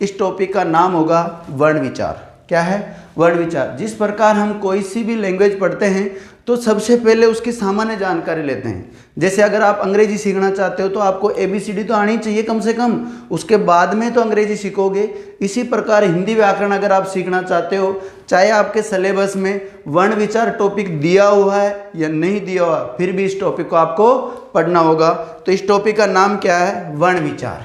इस टॉपिक का नाम होगा वर्ण विचार। क्या है? वर्ण विचार। जिस प्रकार हम कोई सी भी लैंग्वेज पढ़ते हैं तो सबसे पहले उसकी सामान्य जानकारी लेते हैं। जैसे अगर आप अंग्रेजी सीखना चाहते हो तो आपको ABCD तो आनी चाहिए कम से कम, उसके बाद में तो अंग्रेजी सीखोगे। इसी प्रकार हिंदी व्याकरण अगर आप सीखना चाहते हो, चाहे आपके सिलेबस में वर्ण विचार टॉपिक दिया हुआ है या नहीं दिया हुआ, फिर भी इस टॉपिक को आपको पढ़ना होगा। तो इस टॉपिक का नाम क्या है? वर्ण विचार।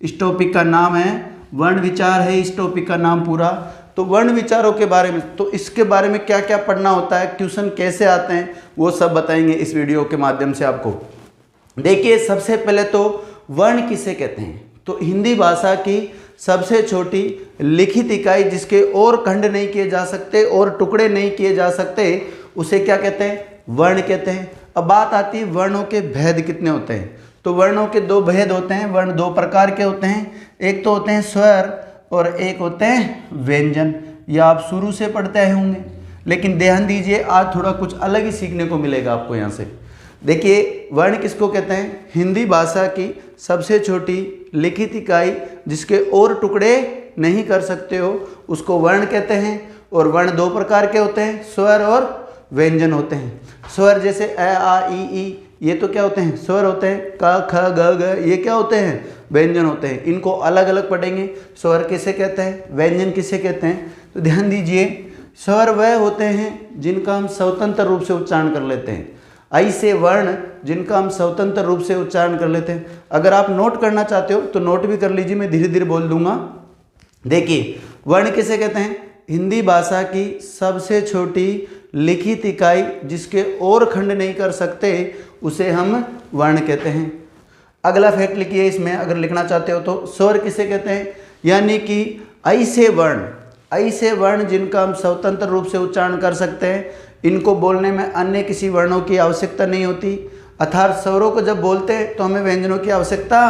इस टॉपिक का नाम है वर्ण विचार है, इस टॉपिक का नाम पूरा। तो वर्ण विचारों के बारे में, तो इसके बारे में क्या क्या पढ़ना होता है, क्वेश्चन कैसे आते हैं, वो सब बताएंगे इस वीडियो के माध्यम से आपको। देखिए, सबसे पहले तो वर्ण किसे कहते हैं? तो हिंदी भाषा की सबसे छोटी लिखित इकाई जिसके और खंड नहीं किए जा सकते और टुकड़े नहीं किए जा सकते, उसे क्या कहते हैं? वर्ण कहते हैं। अब बात आती है वर्णों के भेद कितने होते हैं। तो वर्णों के दो भेद होते हैं। वर्ण दो प्रकार के होते हैं, एक तो होते हैं स्वर और एक होते हैं व्यंजन। ये आप शुरू से पढ़ते आए होंगे, लेकिन ध्यान दीजिए आज थोड़ा कुछ अलग ही सीखने को मिलेगा आपको यहाँ से। देखिए, वर्ण किसको कहते हैं? हिंदी भाषा की सबसे छोटी लिखित इकाई जिसके और टुकड़े नहीं कर सकते हो, उसको वर्ण कहते हैं। और वर्ण दो प्रकार के होते हैं, स्वर और व्यंजन होते हैं। स्वर जैसे अ आ इ ई, ये तो क्या होते हैं? स्वर होते हैं। क ख ग घ, ये क्या होते हैं? व्यंजन होते हैं। इनको अलग अलग पढ़ेंगे। स्वर किसे कहते हैं, व्यंजन किसे कहते हैं? तो ध्यान दीजिए, स्वर वह होते हैं जिनका हम स्वतंत्र रूप से उच्चारण कर लेते हैं। ऐसे वर्ण जिनका हम स्वतंत्र रूप से उच्चारण कर लेते हैं। अगर आप नोट करना चाहते हो तो नोट भी कर लीजिए, मैं धीरे धीरे बोल दूंगा। देखिए, वर्ण किसे कहते हैं? हिंदी भाषा की सबसे छोटी लिखित इकाई जिसके और खंड नहीं कर सकते, उसे हम वर्ण कहते हैं। अगला फैक्ट लिखिए इसमें, अगर लिखना चाहते हो तो। स्वर किसे कहते हैं? यानी कि ऐसे वर्ण जिनका हम स्वतंत्र रूप से उच्चारण कर सकते हैं, इनको बोलने में अन्य किसी वर्णों की आवश्यकता नहीं होती। अर्थात स्वरों को जब बोलते हैं तो हमें व्यंजनों की आवश्यकता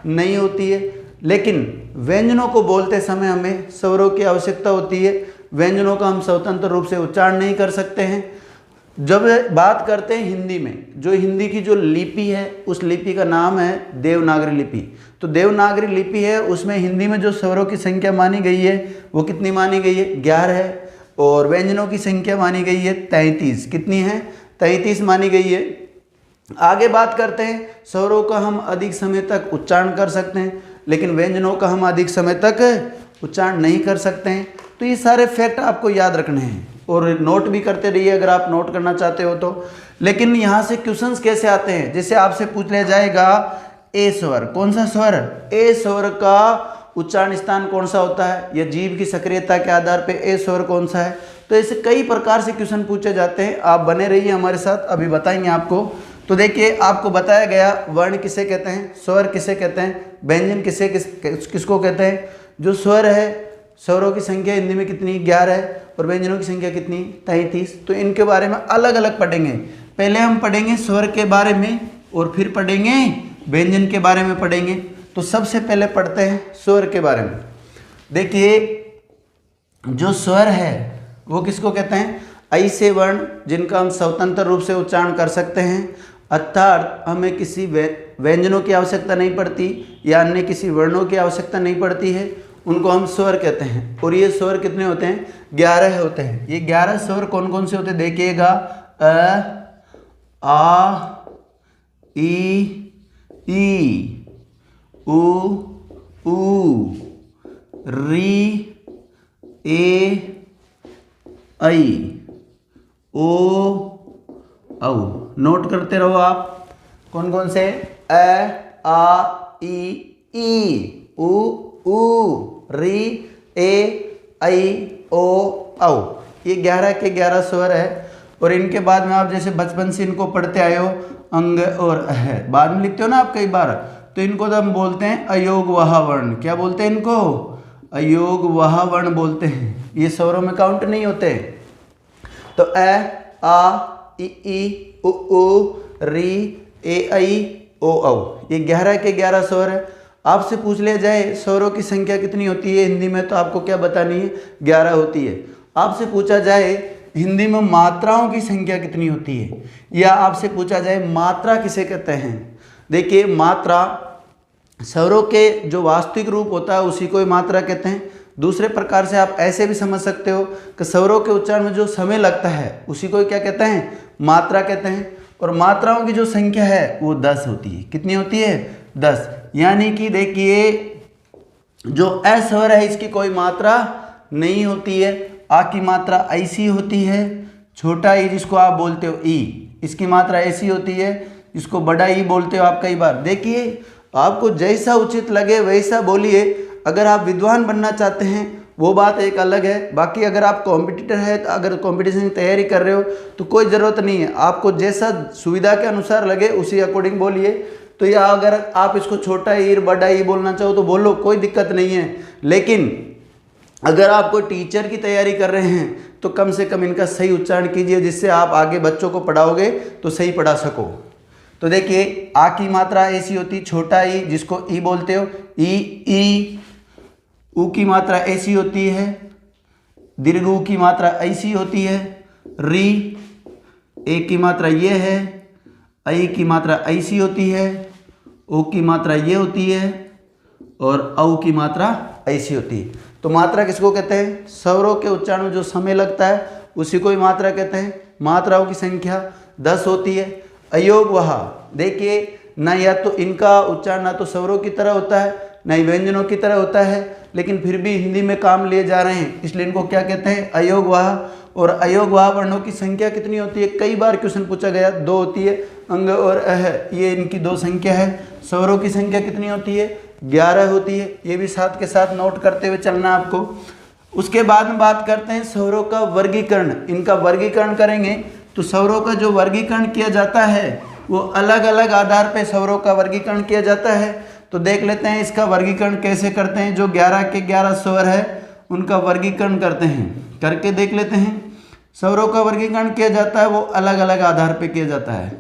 नहीं होती है, लेकिन व्यंजनों को बोलते समय हमें स्वरों की आवश्यकता होती है। व्यंजनों का हम स्वतंत्र रूप से उच्चारण नहीं कर सकते हैं। जब बात करते हैं हिंदी में, जो हिंदी की जो लिपि है, उस लिपि का नाम है देवनागरी लिपि। तो देवनागरी लिपि है, उसमें हिंदी में जो स्वरों की संख्या मानी गई है वो कितनी मानी गई है? 11 है। और व्यंजनों की संख्या मानी गई है 33। कितनी है? 33 मानी गई है। आगे बात करते हैं, स्वरों का हम अधिक समय तक उच्चारण कर सकते हैं, लेकिन व्यंजनों का हम अधिक समय तक उच्चारण नहीं कर सकते हैं। तो ये सारे फैक्ट आपको याद रखने हैं और नोट भी करते रहिए अगर आप नोट करना चाहते हो तो। लेकिन यहाँ से क्वेश्चंस कैसे आते हैं? जैसे आपसे पूछ लिया जाएगा ए स्वर, कौन सा स्वर? ए स्वर का उच्चारण स्थान कौन सा होता है, या जीभ की सक्रियता के आधार पे ए स्वर कौन सा है। तो ऐसे कई प्रकार से क्वेश्चन पूछे जाते हैं। आप बने रहिए हमारे साथ, अभी बताएंगे आपको। तो देखिए, आपको बताया गया वर्ण किसे कहते हैं, स्वर किसे कहते हैं, व्यंजन किसको कहते हैं। जो स्वर है, स्वरों की संख्या हिंदी में कितनी? 11 है। और व्यंजनों की संख्या कितनी? 33। तो इनके बारे में अलग अलग पढ़ेंगे। पहले हम पढ़ेंगे स्वर के बारे में और फिर पढ़ेंगे व्यंजन के बारे में पढ़ेंगे। तो सबसे पहले पढ़ते हैं स्वर के बारे में। देखिए, जो स्वर है वो किसको कहते हैं? ऐसे वर्ण जिनका हम स्वतंत्र रूप से उच्चारण कर सकते हैं, अर्थात हमें किसी व्यंजनों की आवश्यकता नहीं पड़ती या अन्य किसी वर्णों की आवश्यकता नहीं पड़ती है, उनको हम स्वर कहते हैं। और ये स्वर कितने होते हैं? 11 होते हैं। ये 11 स्वर कौन कौन से होते हैं? देखिएगा, अ आ ई उ री ए ऐ ओ औ। नोट करते रहो आप, कौन कौन से? अ आ ई उ री ए ऐ ओ औ। ये 11 के 11 स्वर है। और इनके बाद में आप जैसे बचपन से इनको पढ़ते आए हो, अंग और अह बाद में लिखते हो ना आप कई बार, तो इनको तो हम बोलते हैं अयोग वहा वर्ण। क्या बोलते हैं इनको? अयोग वहा वर्ण बोलते हैं। ये स्वरों में काउंट नहीं होते। तो अ आ ई उ री ए ऐ ओ औ, ये 11 के 11 स्वर है। आपसे पूछ लिया जाए स्वरों की संख्या कितनी होती है हिंदी में, तो आपको क्या बतानी है? 11 होती है। आपसे पूछा जाए हिंदी में मात्राओं की संख्या कितनी होती है, या आपसे पूछा जाए मात्रा किसे कहते हैं। देखिए, मात्रा स्वरों के जो वास्तविक रूप होता है उसी को ही मात्रा कहते हैं। दूसरे प्रकार से आप ऐसे भी समझ सकते हो कि स्वरों के उच्चारण में जो समय लगता है उसी को क्या कहते हैं, मात्रा कहते हैं। और मात्राओं की जो संख्या है वो 10 होती है। कितनी होती है, 10। यानी कि देखिए जो अ स्वर है इसकी कोई मात्रा नहीं होती है। आ की मात्रा ऐसी होती है, छोटा ई जिसको आप बोलते हो ई, इसकी मात्रा ऐसी होती है, इसको बड़ा ई बोलते हो आप कई बार। देखिए आपको जैसा उचित लगे वैसा बोलिए। अगर आप विद्वान बनना चाहते हैं वो बात एक अलग है, बाकी अगर आप कॉम्पिटिटर है, अगर कंपटीशन की तैयारी कर रहे हो तो कोई ज़रूरत नहीं है, आपको जैसा सुविधा के अनुसार लगे उसी अकॉर्डिंग बोलिए। तो या अगर आप इसको छोटा ई बड़ा ई बोलना चाहो तो बोलो, कोई दिक्कत नहीं है। लेकिन अगर आप कोई टीचर की तैयारी कर रहे हैं तो कम से कम इनका सही उच्चारण कीजिए, जिससे आप आगे बच्चों को पढ़ाओगे तो सही पढ़ा सको। तो देखिए आ की मात्रा ऐसी होती, छोटा ई जिसको ई बोलते हो ई। ऊ की मात्रा ऐसी होती है, दीर्घ ऊ की मात्रा ऐसी होती है, री। ए की मात्रा ये है, ऐ की मात्रा ऐसी होती है, ओ की मात्रा ये होती है और औ की मात्रा ऐसी होती है। तो मात्रा किसको कहते हैं, स्वरों के उच्चारण में जो समय लगता है उसी को ही मात्रा कहते हैं। मात्राओं की संख्या 10 होती है। अयोग वहा, देखिए ना या तो इनका उच्चारण ना तो स्वरों की तरह होता है ना ही व्यंजनों की तरह होता है, लेकिन फिर भी हिंदी में काम लिए जा रहे हैं, इसलिए इनको क्या कहते हैं, अयोग वाह। और अयोग वाह वर्णों की संख्या कितनी होती है, कई बार क्वेश्चन पूछा गया, 2 होती है, अंग और अह, ये इनकी 2 संख्या है। स्वरों की संख्या कितनी होती है, 11 होती है। ये भी साथ के साथ नोट करते हुए चलना आपको। उसके बाद में बात करते हैं स्वरों का वर्गीकरण। इनका वर्गीकरण करेंगे तो स्वरों का जो वर्गीकरण किया जाता है वो अलग अलग आधार पर स्वरों का वर्गीकरण किया जाता है। तो देख लेते हैं इसका वर्गीकरण कैसे करते हैं। जो 11 के 11 स्वर है उनका वर्गीकरण करते हैं, करके देख लेते हैं। स्वरों का वर्गीकरण किया जाता है वो अलग अलग आधार पे किया जाता है।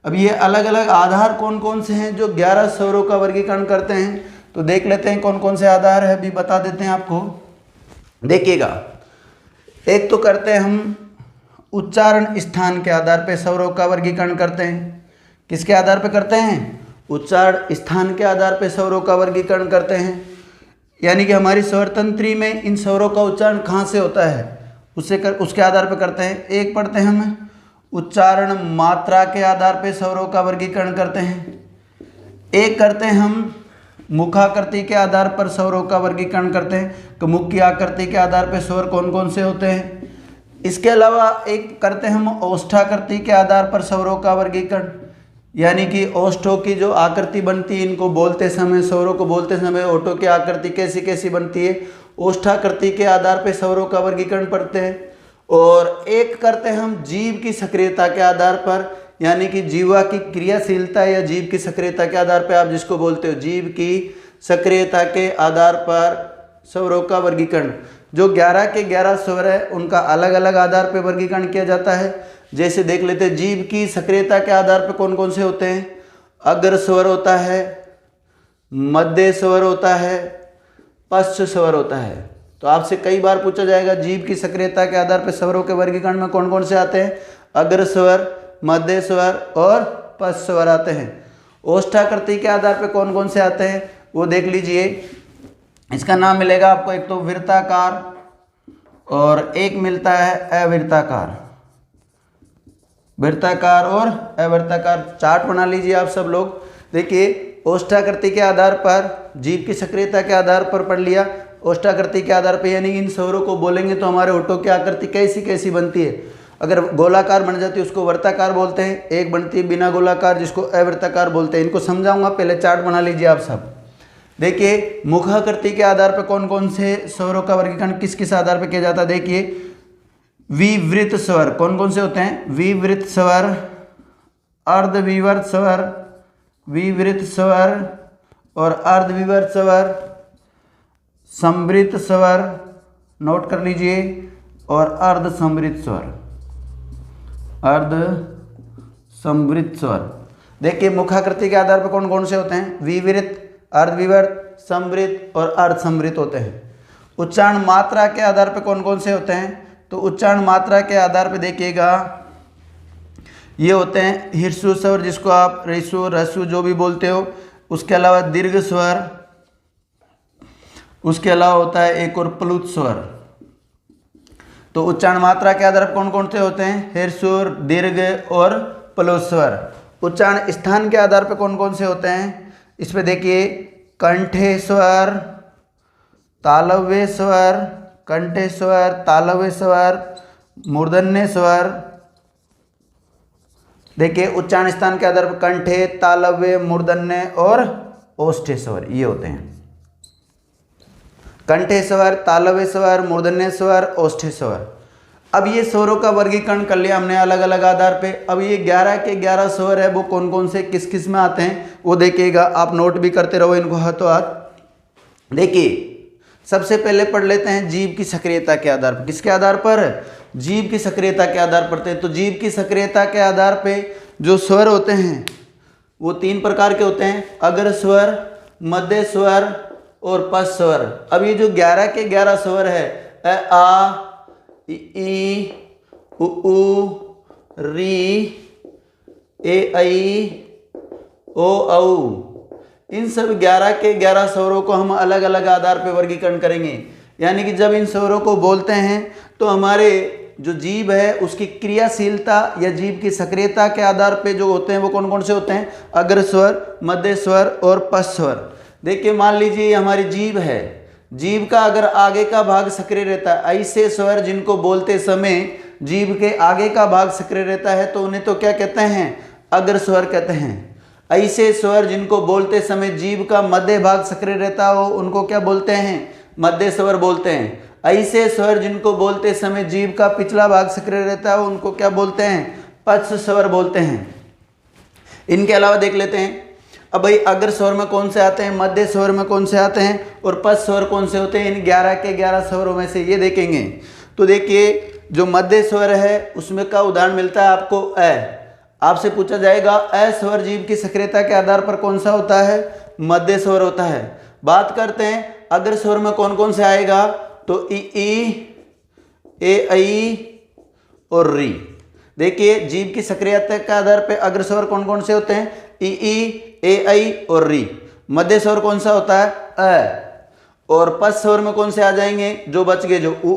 अब ये अलग अलग आधार कौन कौन से हैं जो 11 स्वरों का वर्गीकरण करते हैं, तो देख लेते हैं कौन कौन से आधार है, अभी बता देते हैं आपको। देखिएगा, एक तो करते हैं हम उच्चारण स्थान के आधार पे स्वरों का वर्गीकरण करते हैं। किसके आधार पे करते हैं, उच्चारण स्थान के आधार पे स्वरों का वर्गीकरण करते हैं। यानी कि हमारी स्वर तंत्री में इन स्वरों का उच्चारण कहाँ से होता है उसके आधार पे करते हैं। एक पढ़ते हैं हम उच्चारण मात्रा के आधार पे स्वरों का वर्गीकरण करते हैं। एक करते हैं हम मुखाकृति के आधार पर स्वरों का वर्गीकरण करते हैं कि मुख की आकृति के आधार पर स्वर कौन कौन से होते हैं। इसके अलावा एक करते हैं हम ओष्ठाकृति के आधार पर स्वरों का वर्गीकरण, यानी कि ओष्ठों की जो आकृति बनती है, इनको बोलते समय, स्वरों को बोलते समय ओठों की आकृति कैसी कैसी बनती है, ओष्ठाकृति के आधार पर स्वरों का वर्गीकरण पढ़ते हैं। और एक करते हैं हम जीभ की सक्रियता के आधार पर, यानी कि जीवा की क्रियाशीलता या जीभ की सक्रियता के आधार पर, आप जिसको बोलते हो जीभ की सक्रियता के आधार पर स्वरों का वर्गीकरण। जो 11 के 11 स्वर है उनका अलग अलग आधार पर वर्गीकरण किया जाता है। जैसे देख लेते हैं, जीभ की सक्रियता के आधार पर कौन कौन से होते हैं, अग्र स्वर होता है, मध्य स्वर होता है, पश्च स्वर होता है। तो आपसे कई बार पूछा जाएगा जीभ की सक्रियता के आधार पर स्वरों के वर्गीकरण में कौन कौन से आते हैं, अग्र स्वर, मध्य स्वर और पश्च स्वर आते हैं। ओष्ठाकृति के आधार पर कौन कौन से आते हैं वो देख लीजिए। इसका नाम मिलेगा आपको, एक तो वृत्ताकार और एक मिलता है अवृत्ताकार। वृत्ताकार और अवृत्ताकार चार्ट बना लीजिए आप सब लोग। देखिए ओष्ठाकृति के आधार पर, जीभ की सक्रियता के आधार पर पढ़ लिया, ओष्ठाकृति के आधार पर, यानी इन स्वरों को बोलेंगे तो हमारे ओठों की आकृति कैसी कैसी बनती है। अगर गोलाकार बन जाती है उसको वर्ताकार बोलते हैं, एक बनती है बिना गोलाकार जिसको अवृत्ताकार बोलते हैं। इनको समझाऊंगा, पहले चार्ट बना लीजिए आप सब। देखिए मुखाकृति के आधार पर कौन कौन से स्वरों का वर्गीकरण किस किस आधार पर किया जाता है। देखिए विवृत स्वर कौन कौन से होते हैं, विवृत स्वर, अर्धविवर्त स्वर, विवृत स्वर और अर्धविवर्त स्वर, समृत स्वर, नोट कर लीजिए, और अर्ध समृत स्वर, अर्ध समृत स्वर। देखिए मुखाकृति के आधार पर कौन कौन से होते हैं, विवृत, अर्धविवर्त, समृत और अर्ध समृत होते हैं। उच्चारण मात्रा के आधार पर कौन कौन से होते हैं, तो उच्चारण मात्रा के आधार पर देखिएगा ये होते हैं ह्रस्व स्वर, जिसको आप ऋस्व रस्व जो भी बोलते हो, उसके अलावा दीर्घ स्वर, उसके अलावा होता है एक और प्लुत स्वर। तो उच्चारण मात्रा के आधार पर कौन कौन से होते हैं? ह्रस्व, दीर्घ और प्लुत स्वर। उच्चारण स्थान के आधार पर कौन कौन से होते हैं? इस पे देखिए, कंठे स्वर, तालव्य स्वर, कंठे स्वर, तालव्य स्वर, मूर्धन्य स्वर। देखिए उच्चारण स्थान के आधार पर कंठे, तालव्य, मूर्धन्य और ओष्ठ्य स्वर ये होते हैं। कंठे स्वर, तालव्य स्वर, मूर्धन्य स्वर, ओष्ठ्य स्वर। अब ये स्वरों का वर्गीकरण कर लिया हमने अलग अलग आधार पे। अब ये 11 के 11 स्वर है, वो कौन कौन से किस किस में आते हैं वो देखिएगा, आप नोट भी करते रहो इनको हाथों हाथ। देखिए सबसे पहले पढ़ लेते हैं जीभ की सक्रियता के आधार पर। किसके आधार पर? जीभ की सक्रियता के आधार पर। तो जीभ की सक्रियता के आधार पे जो स्वर होते हैं वो 3 प्रकार के होते हैं, अग्र स्वर, मध्य स्वर और पश्च स्वर। अब ये जो 11 के 11 स्वर है, अ, आ, ई, उ, री, ए, ऐ, ओ, औ, इन सब 11 के 11 स्वरों को हम अलग अलग आधार पर वर्गीकरण करेंगे। यानी कि जब इन स्वरों को बोलते हैं तो हमारे जो जीभ है उसकी क्रियाशीलता या जीभ की सक्रियता के आधार पे जो होते हैं वो कौन कौन से होते हैं? अग्र स्वर, मध्य स्वर और पश्च स्वर। देखिए मान लीजिए हमारी जीभ है, जीभ का अगर आगे का भाग सक्रिय रहता है, ऐसे स्वर जिनको बोलते समय जीभ के आगे का भाग सक्रिय रहता है तो उन्हें तो क्या कहते हैं? अग्र स्वर कहते हैं। ऐसे स्वर जिनको बोलते समय जीभ का मध्य भाग सक्रिय रहता हो उनको क्या बोलते हैं? मध्य स्वर बोलते हैं। ऐसे स्वर जिनको बोलते समय जीभ का पिछला भाग सक्रिय रहता है उनको क्या बोलते हैं? पश्च स्वर बोलते हैं। इनके अलावा देख लेते हैं, अब भाई अग्र स्वर में कौन से आते हैं, मध्य स्वर में कौन से आते हैं और पश्च स्वर कौन से होते हैं? इन 11 के 11 स्वरों में से ये देखेंगे। तो देखिए जो मध्य स्वर है उसमें का उदाहरण मिलता है आपको अ। आपसे पूछा जाएगा अ स्वर जीभ की सक्रियता के आधार पर कौन सा होता है? मध्य स्वर होता है। बात करते हैं अग्र स्वर में कौन कौन से आएगा, तो ई, ए, ऐ और री। देखिए जीभ की सक्रियता के आधार पर अग्र स्वर कौन कौन से होते हैं? ई, ए, ऐ और री। मध्य स्वर कौन सा होता है? अ। और पश्च स्वर में कौन से आ जाएंगे जो बच गए? जो उ,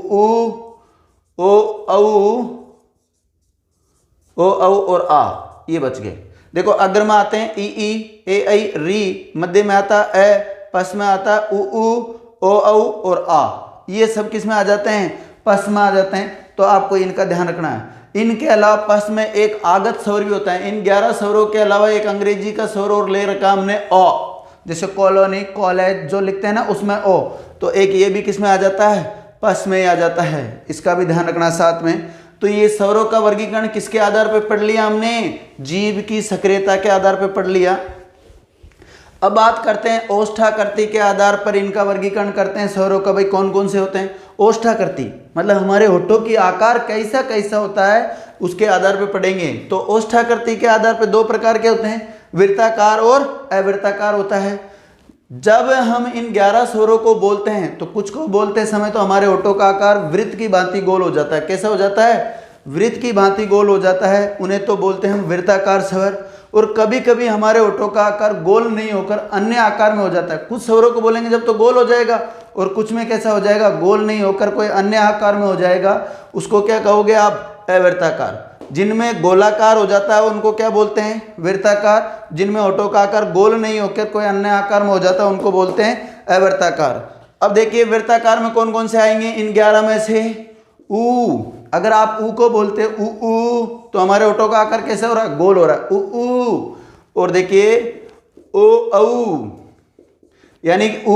ओ, औ और आ, ये बच गए। देखो अग्र में आते हैं ई, ए, ऐ, री, मध्य में आता अ, पश्च में आता उ, ओ, औ और आ। ये सब किस में आ जाते हैं? पश्च में आ जाते हैं। तो आपको इनका ध्यान रखना है। इनके अलावा पश्च में एक आगत स्वर भी होता है। इन 11 स्वरों के अलावा एक अंग्रेजी का स्वर और ले रखा हमने ओ, जैसे कॉलोनी, कॉलेज जो लिखते हैं ना उसमें ओ, तो एक ये भी किस में आ जाता है? पश्च में आ जाता है। इसका भी ध्यान रखना साथ में। तो ये स्वरों का वर्गीकरण किसके आधार पर पढ़ लिया हमने? जीभ की सक्रियता के आधार पर पढ़ लिया। अब बात करते हैं ओष्ठाकृति के आधार पर इनका वर्गीकरण करते हैं स्वरों का। भाई कौन कौन से होते हैं? ओष्ठाकृति मतलब हमारे होठों की आकार कैसा कैसा होता है उसके आधार पर पढ़ेंगे। तो ओष्ठाकृति के आधार पर 2 प्रकार के होते हैं, वृत्ताकार और अवृत्ताकार होता है। जब हम इन 11 स्वरों को बोलते हैं तो कुछ को बोलते समय तो हमारे होठों का आकार वृत्त की भांति गोल हो जाता है। कैसा हो जाता है? वृत्त की भांति गोल हो जाता है। उन्हें तो बोलते हैं हम वृत्ताकार स्वर। और कभी कभी हमारे होठों का आकार गोल नहीं होकर अन्य आकार में हो जाता है। कुछ स्वरों को बोलेंगे जब तो गोल हो जाएगा और कुछ में कैसा हो जाएगा? गोल नहीं होकर कोई अन्य आकार में हो जाएगा। उसको क्या कहोगे आप? अवृत्ताकार। जिनमें गोलाकार हो जाता है उनको क्या बोलते हैं? वृत्ताकार। जिनमें होठों का आकार गोल नहीं होकर कोई अन्य आकार में हो जाता है उनको बोलते हैं अवृत्ताकार। अब देखिए वृत्ताकार में कौन कौन से आएंगे इन 11 में से? ऊ। अगर आप ऊ को बोलते ऊ तो हमारे होठों का आकार कैसे हो रहा है? गोल हो रहा है ऊ। और देखिए ओ, औ, यानी ऊ,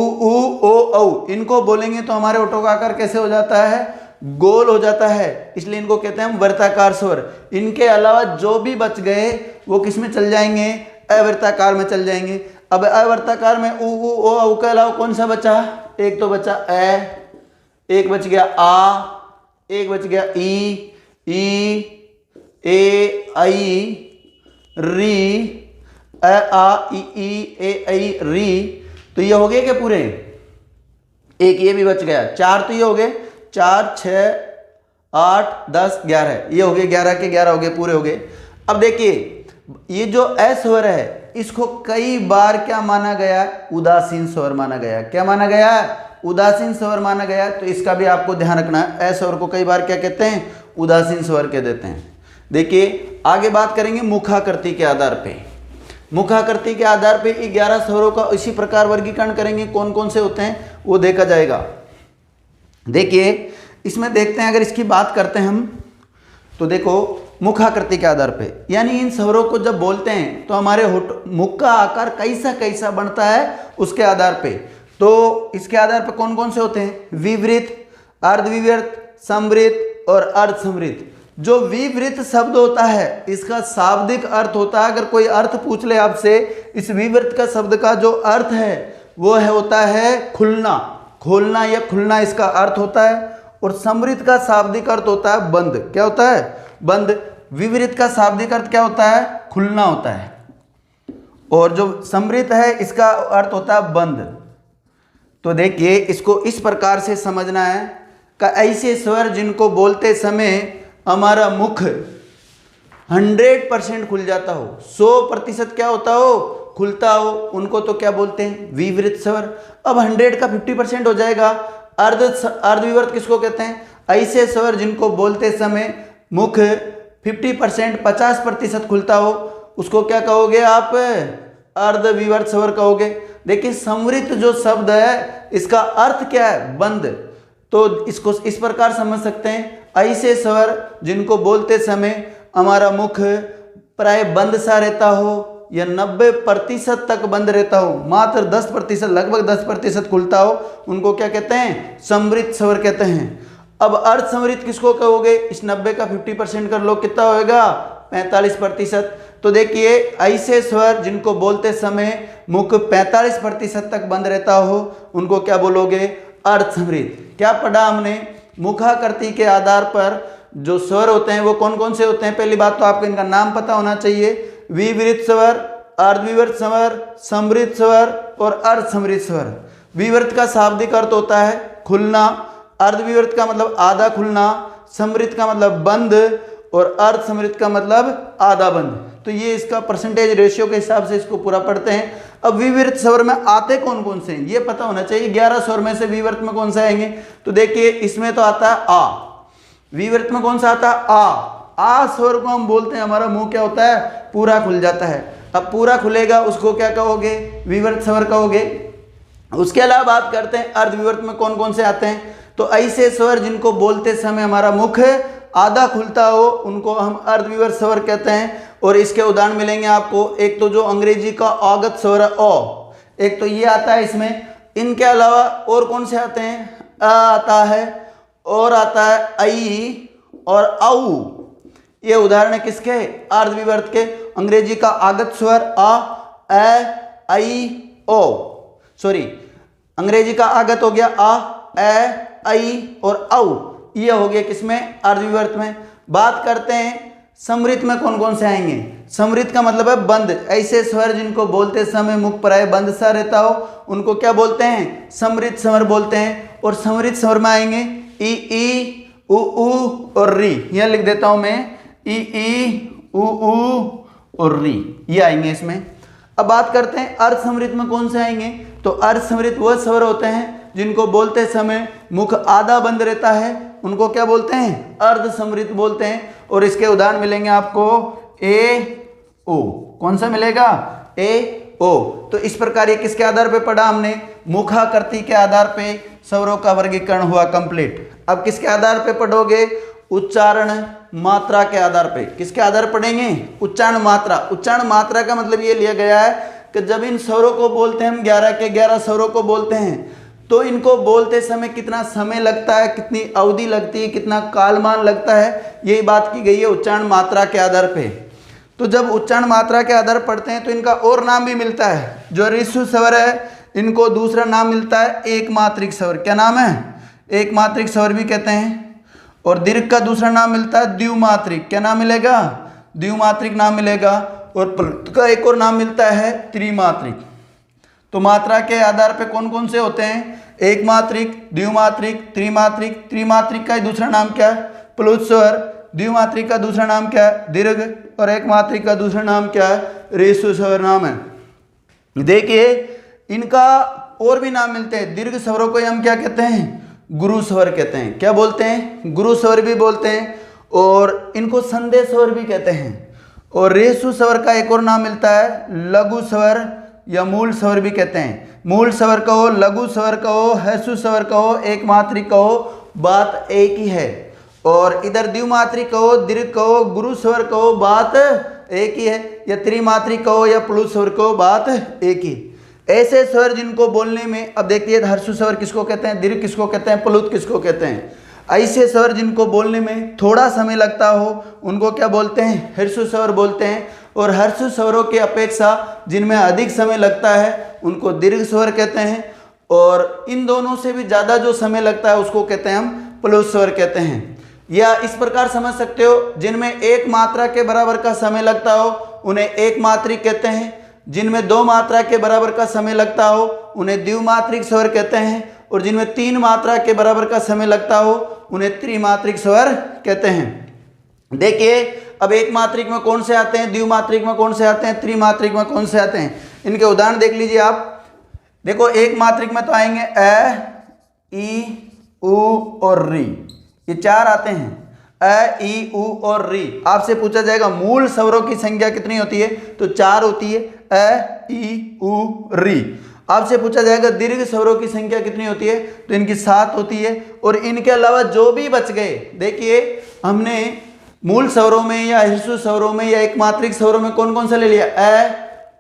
ओ, औ, इनको बोलेंगे तो हमारे होठों का आकार कैसे हो जाता है? गोल हो जाता है। इसलिए इनको कहते हैं हम वृत्ताकार स्वर। इनके अलावा जो भी बच गए वो किस में चल जाएंगे? अवृत्ताकार में चल जाएंगे। अब अवृत्ताकार में ऊ, ओ, औ के अलावा कौन सा बचा? एक तो बचा ए, एक बच गया आ, एक बच गया ई, ए, ऐ, री, अ, आ, ई, ए, ऐ, री। तो ये हो गए क्या पूरे? एक ये भी बच गया। 4 तो ये हो गए, 4, 6, 8, 10, 11 ये हो गए। 11 के 11 हो गए, पूरे हो गए। अब देखिए ये जो अ स्वर है इसको कई बार क्या माना गया, उदासीन स्वर माना गया। क्या माना गया, उदासीन स्वर माना गया। तो इसका भी आपको ध्यान रखना है, अ स्वर को कई बार क्या कहते हैं, उदासीन स्वर कह देते हैं। देखिए आगे बात करेंगे मुखाकृति के आधार पे। मुखाकृति के आधार पे 11 स्वरों का इसी प्रकार वर्गीकरण करेंगे, कौन कौन से होते हैं वो देखा जाएगा। देखिए इसमें देखते हैं, अगर इसकी बात करते हैं हम तो देखो मुखाकृति के आधार पे, यानी इन स्वरों को जब बोलते हैं तो हमारे मुख का आकार कैसा कैसा बनता है उसके आधार पे। तो इसके आधार पे कौन कौन से होते हैं, विवृत, अर्धविवृत, समृत और अर्धसमृत। जो विवृत शब्द होता है इसका शाब्दिक अर्थ होता है, अगर कोई अर्थ पूछ ले आपसे इस विवृत का शब्द का जो अर्थ है वो है होता है खुलना, खोलना या खुलना इसका अर्थ होता है। और समृत का शाब्दिक अर्थ होता है बंद। क्या होता है, बंद। विवृत का शाब्दिक अर्थ क्या होता है, खुलना होता है। और जो समृत है इसका अर्थ होता है बंद। तो देखिए इसको इस प्रकार से समझना है कि ऐसे स्वर जिनको बोलते समय हमारा मुख 100% खुल जाता हो, 100% क्या होता हो, खुलता हो, उनको तो क्या बोलते हैं, विवृत स्वर। अब 100 का 50% हो जाएगा। अर्धविवृत किसको कहते हैं, ऐसे स्वर जिनको बोलते समय मुख 50% 50% खुलता हो, उसको क्या कहोगे आप, अर्धविवृत स्वर कहोगे। देखिए समृत जो शब्द है इसका अर्थ क्या है, बंद। तो इसको इस प्रकार समझ सकते हैं, ऐसे स्वर जिनको बोलते समय हमारा मुख प्राय बंद सा रहता हो या 90% तक बंद रहता हो, मात्र 10% लगभग 10% खुलता हो, उनको क्या कहते हैं, समृत स्वर कहते हैं। अब अर्धसमृत किसको कहोगे, इस 90 का 50% कर लो, कितना होएगा, 45%। तो देखिए ऐसे स्वर जिनको बोलते समय मुख 45% तक बंद रहता हो उनको क्या बोलोगे, अर्धसमृत। क्या पढ़ा हमने, मुखाकृति के आधार पर जो स्वर होते हैं वो कौन कौन से होते हैं। पहली बात तो आपको इनका नाम पता होना चाहिए, विवृत स्वर, अर्धविवृत स्वर, समृत स्वर और अर्धसमृत स्वर। विवृत का शाब्दिक अर्थ होता है खुलना, अर्धविवृत का मतलब आधा खुलना, समृत का मतलब बंद और अर्धसमृत का मतलब आधा बंद। तो ये इसका परसेंटेज रेशियो के हिसाब से इसको पूरा पढ़ते हैं। अब विवृत स्वर में आते कौन कौन से हैं ये पता होना चाहिए। 11 स्वर में से विवृत में कौन सा आएंगे, तो देखिए इसमें तो आता है आ, विवृत में कौन सा आता है, आ स्वर को हम बोलते हैं हमारा मुंह क्या होता है, पूरा खुल जाता है। अब पूरा खुलेगा उसको क्या कहोगे, विवृत स्वर कहोगे। उसके अलावा बात करते हैं अर्धविवृत में कौन कौन से आते हैं। तो ऐसे स्वर जिनको बोलते समय हमारा मुख आधा खुलता हो उनको हम अर्धविवृत स्वर कहते हैं। और इसके उदाहरण मिलेंगे आपको, एक तो जो अंग्रेजी का आगत स्वर है ओ, एक तो ये आता है इसमें। इनके अलावा और कौन से आते हैं, अ आता है और आता है आई और औ। ये उदाहरण है किसके, अर्धविवृत के। अंग्रेजी का आगत स्वर आ, ए, आई, ओ, सॉरी अंग्रेजी का आगत हो गया आ, ए, आई और औ, ये हो गया किसमें, अर्धविवृत में। बात करते हैं समृत में कौन कौन से आएंगे। समृत का मतलब है बंद। ऐसे स्वर जिनको बोलते समय मुख प्राय बंद सा रहता हो उनको क्या बोलते हैं, समृत स्वर बोलते हैं। और समृत स्वर में आएंगे ई, उ और री। यह लिख देता हूं मैं, ई, उ और री, ये आएंगे इसमें। अब बात करते हैं अर्धसमृत में कौन से आएंगे। तो अर्धसमृत वह स्वर होते हैं जिनको बोलते समय मुख आधा बंद रहता है, उनको क्या बोलते हैं, अर्धसमृत बोलते हैं। और इसके उदाहरण मिलेंगे आपको ए, ओ। कौन सा मिलेगा, ए, ओ। तो इस प्रकार ये किसके आधार पे पढ़ा हमने, मुखाकृति के आधार पे स्वरों का वर्गीकरण हुआ कंप्लीट। अब किसके आधार पे पढ़ोगे, उच्चारण मात्रा के आधार पे। किसके आधार पढ़ेंगे, उच्चारण मात्रा। उच्चारण मात्रा का मतलब ये लिया गया है कि जब इन स्वरों को बोलते हैं हम 11 के 11 स्वरों को बोलते हैं तो इनको बोलते समय कितना समय लगता है, कितनी अवधि लगती है, कितना कालमान लगता है, यही बात की गई है उच्चारण मात्रा के आधार पे। तो जब उच्चारण मात्रा के आधार पढ़ते हैं तो इनका और नाम भी मिलता है। जो ऋस्व स्वर है इनको दूसरा नाम मिलता है एक मात्रिक स्वर। क्या नाम है, एक मात्रिक स्वर भी कहते हैं। और दीर्घ का दूसरा नाम मिलता है द्विमात्रिक। क्या नाम मिलेगा, द्विमात्रिक नाम मिलेगा। और प्लुत का एक और नाम मिलता है त्रिमात्रिक। तो मात्रा के आधार पे कौन कौन से होते हैं, एक मात्रिक, द्विमात्रिक, त्रिमात्रिक। त्रिमात्रिक का दूसरा नाम क्या है, प्लुत स्वर। द्विमात्रिक का दूसरा नाम क्या है? दीर्घ। और एक मात्रिक का दूसरा नाम क्या है? ह्रस्व स्वर नाम है। देखिए इनका और भी नाम मिलते हैं। दीर्घ स्वरों को हम क्या कहते हैं? गुरु स्वर कहते हैं। क्या बोलते हैं? गुरु स्वर भी बोलते हैं, और इनको संदेह स्वर भी कहते हैं। और ह्रस्व स्वर का एक और नाम मिलता है लघु स्वर या मूल स्वर भी कहते हैं। मूल स्वर कहो, लघु स्वर कहो, ह्रस्व स्वर कहो, एक मात्रिक कहो, बात एक ही है। और इधर द्विमात्रिक कहो, दीर्घ कहो, गुरु स्वर कहो, बात एक ही है। या त्रिमात्रिक कहो या प्लुत स्वर कहो, बात एक ही। ऐसे स्वर जिनको बोलने में, अब देखिए ह्रस्व स्वर किसको कहते हैं, दीर्घ किसको कहते हैं, प्लुत किसको कहते हैं। ऐसे स्वर जिनको बोलने में थोड़ा समय लगता हो उनको क्या बोलते हैं? ह्रस्व स्वर बोलते हैं। और ह्रस्व स्वरों की अपेक्षा जिनमें अधिक समय लगता है उनको दीर्घ स्वर कहते हैं। और इन दोनों से भी ज़्यादा जो समय लगता है उसको कहते हैं हम प्लुत स्वर कहते हैं। या इस प्रकार समझ सकते हो, जिनमें एक मात्रा के बराबर का समय लगता हो उन्हें एक मात्रिक कहते हैं। जिनमें दो मात्रा के बराबर का समय लगता हो उन्हें द्विमात्रिक स्वर कहते हैं। और जिनमें तीन मात्रा के बराबर का समय लगता हो उन्हें त्रिमात्रिक स्वर कहते हैं। देखिए अब एक मात्रिक में कौन से आते हैं, द्विमात्रिक में कौन से आते हैं, त्रिमात्रिक में कौन से आते हैं, इनके उदाहरण देख लीजिए आप। देखो एक मात्रिक में तो आएंगे अ, ई, उ और री, ये चार आते हैं। अ, ई, उ और री। आपसे पूछा जाएगा मूल स्वरों की संख्या कितनी होती है, तो चार होती है, अ, ई, उ, री। आपसे पूछा जाएगा दीर्घ स्वरों की संख्या कितनी होती है, तो इनकी 7 होती है। और इनके अलावा जो भी बच गए, देखिए हमने मूल स्वरों में या ह्रस्व स्वरों में या एक मात्रिक स्वरों में कौन कौन सा ले लिया, अ,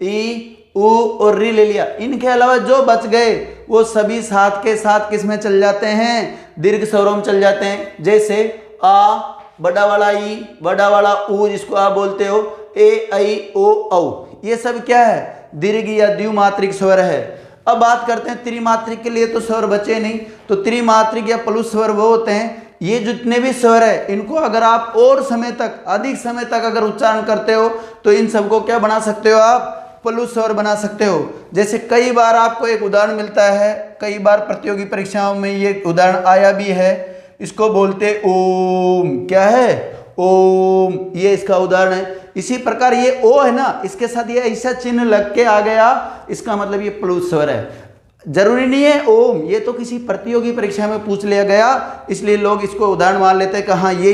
ई, उ और री ले लिया। इनके अलावा जो बच गए वो सभी साथ के साथ किस में चल जाते हैं, दीर्घ स्वरों में चल जाते हैं। जैसे आ, बड़ा वाला ई, बड़ा वाला ऊ जिसको आप बोलते हो, ए, ऐ, ओ, औ, ये सब क्या है, दीर्घ या द्विमात्रिक स्वर है। अब बात करते हैं त्रिमात्रिक के लिए, तो स्वर बचे नहीं। तो त्रिमात्रिक या प्लुत स्वर वो होते हैं, ये जितने भी स्वर है इनको अगर आप और समय तक, अधिक समय तक अगर उच्चारण करते हो तो इन सबको क्या बना सकते हो आप, प्लुत स्वर बना सकते हो। जैसे कई बार आपको एक उदाहरण मिलता है, कई बार प्रतियोगी परीक्षाओं में ये उदाहरण आया भी है, इसको बोलते ओम। क्या है, ओम, ये इसका उदाहरण है। इसी प्रकार ये ओ है ना, इसके साथ ये ऐसा चिन्ह लग के आ गया, इसका मतलब ये प्लुत स्वर है। जरूरी नहीं है ओम, ये तो किसी प्रतियोगी परीक्षा में पूछ लिया गया, इसलिए लोग इसको उदाहरण मान लेते हैं कि हाँ ये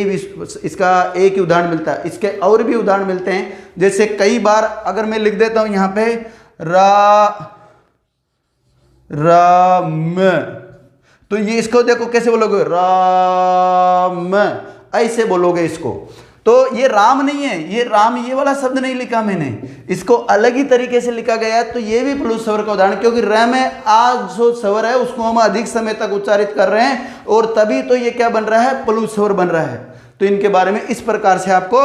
इसका एक ही उदाहरण मिलता है। इसके और भी उदाहरण मिलते हैं। जैसे कई बार अगर मैं लिख देता हूं यहाँ पे राम, तो ये इसको देखो कैसे बोलोगे, राम, ऐसे बोलोगे इसको। तो ये राम नहीं है, ये राम ये वाला शब्द नहीं लिखा मैंने, इसको अलग ही तरीके से लिखा गया है। तो ये भी प्लुत स्वर का उदाहरण, क्योंकि र में आ जो स्वर है उसको हम अधिक समय तक उच्चारित कर रहे हैं, और तभी तो ये क्या बन रहा है, प्लुत स्वर बन रहा है। तो इनके बारे में इस प्रकार से आपको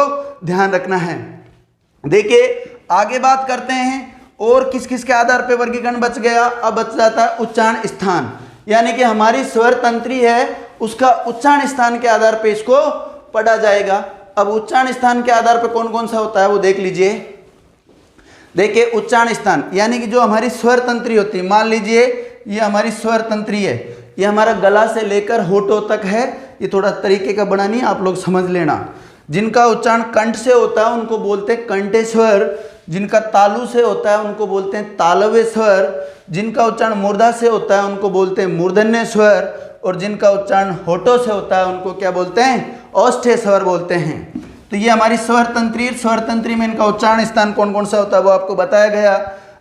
ध्यान रखना है। देखिए आगे बात करते हैं और किस किस के आधार पर वर्गीकरण बच गया। अब बच जाता है उच्चारण स्थान, यानी कि हमारी स्वर तंत्री है उसका उच्चारण स्थान के आधार पर इसको पढ़ा जाएगा। अब उच्चारण स्थान के आधार पर कौन कौन सा होता है वो देख लीजिए। देखिए उच्चारण स्थान यानी कि जो हमारी स्वर तंत्री होती है, मान लीजिए ये हमारी स्वर तंत्री है, ये हमारा गला से लेकर होठों तक है। ये थोड़ा तरीके का बना नहीं, आप लोग समझ लेना। जिनका उच्चारण कंठ से होता है उनको बोलते हैं कंठेश्वर, जिनका तालु से होता है उनको बोलते हैं तालव्य स्वर, जिनका उच्चारण मूर्धा से होता है उनको बोलते हैं मूर्धन्य स्वर, और जिनका उच्चारण होठों से होता है उनको क्या बोलते हैं, औष्ठ्य स्वर बोलते हैं। तो ये हमारी स्वर तंत्री में इनका उच्चारण स्थान कौन कौन सा होता है वो आपको बताया गया।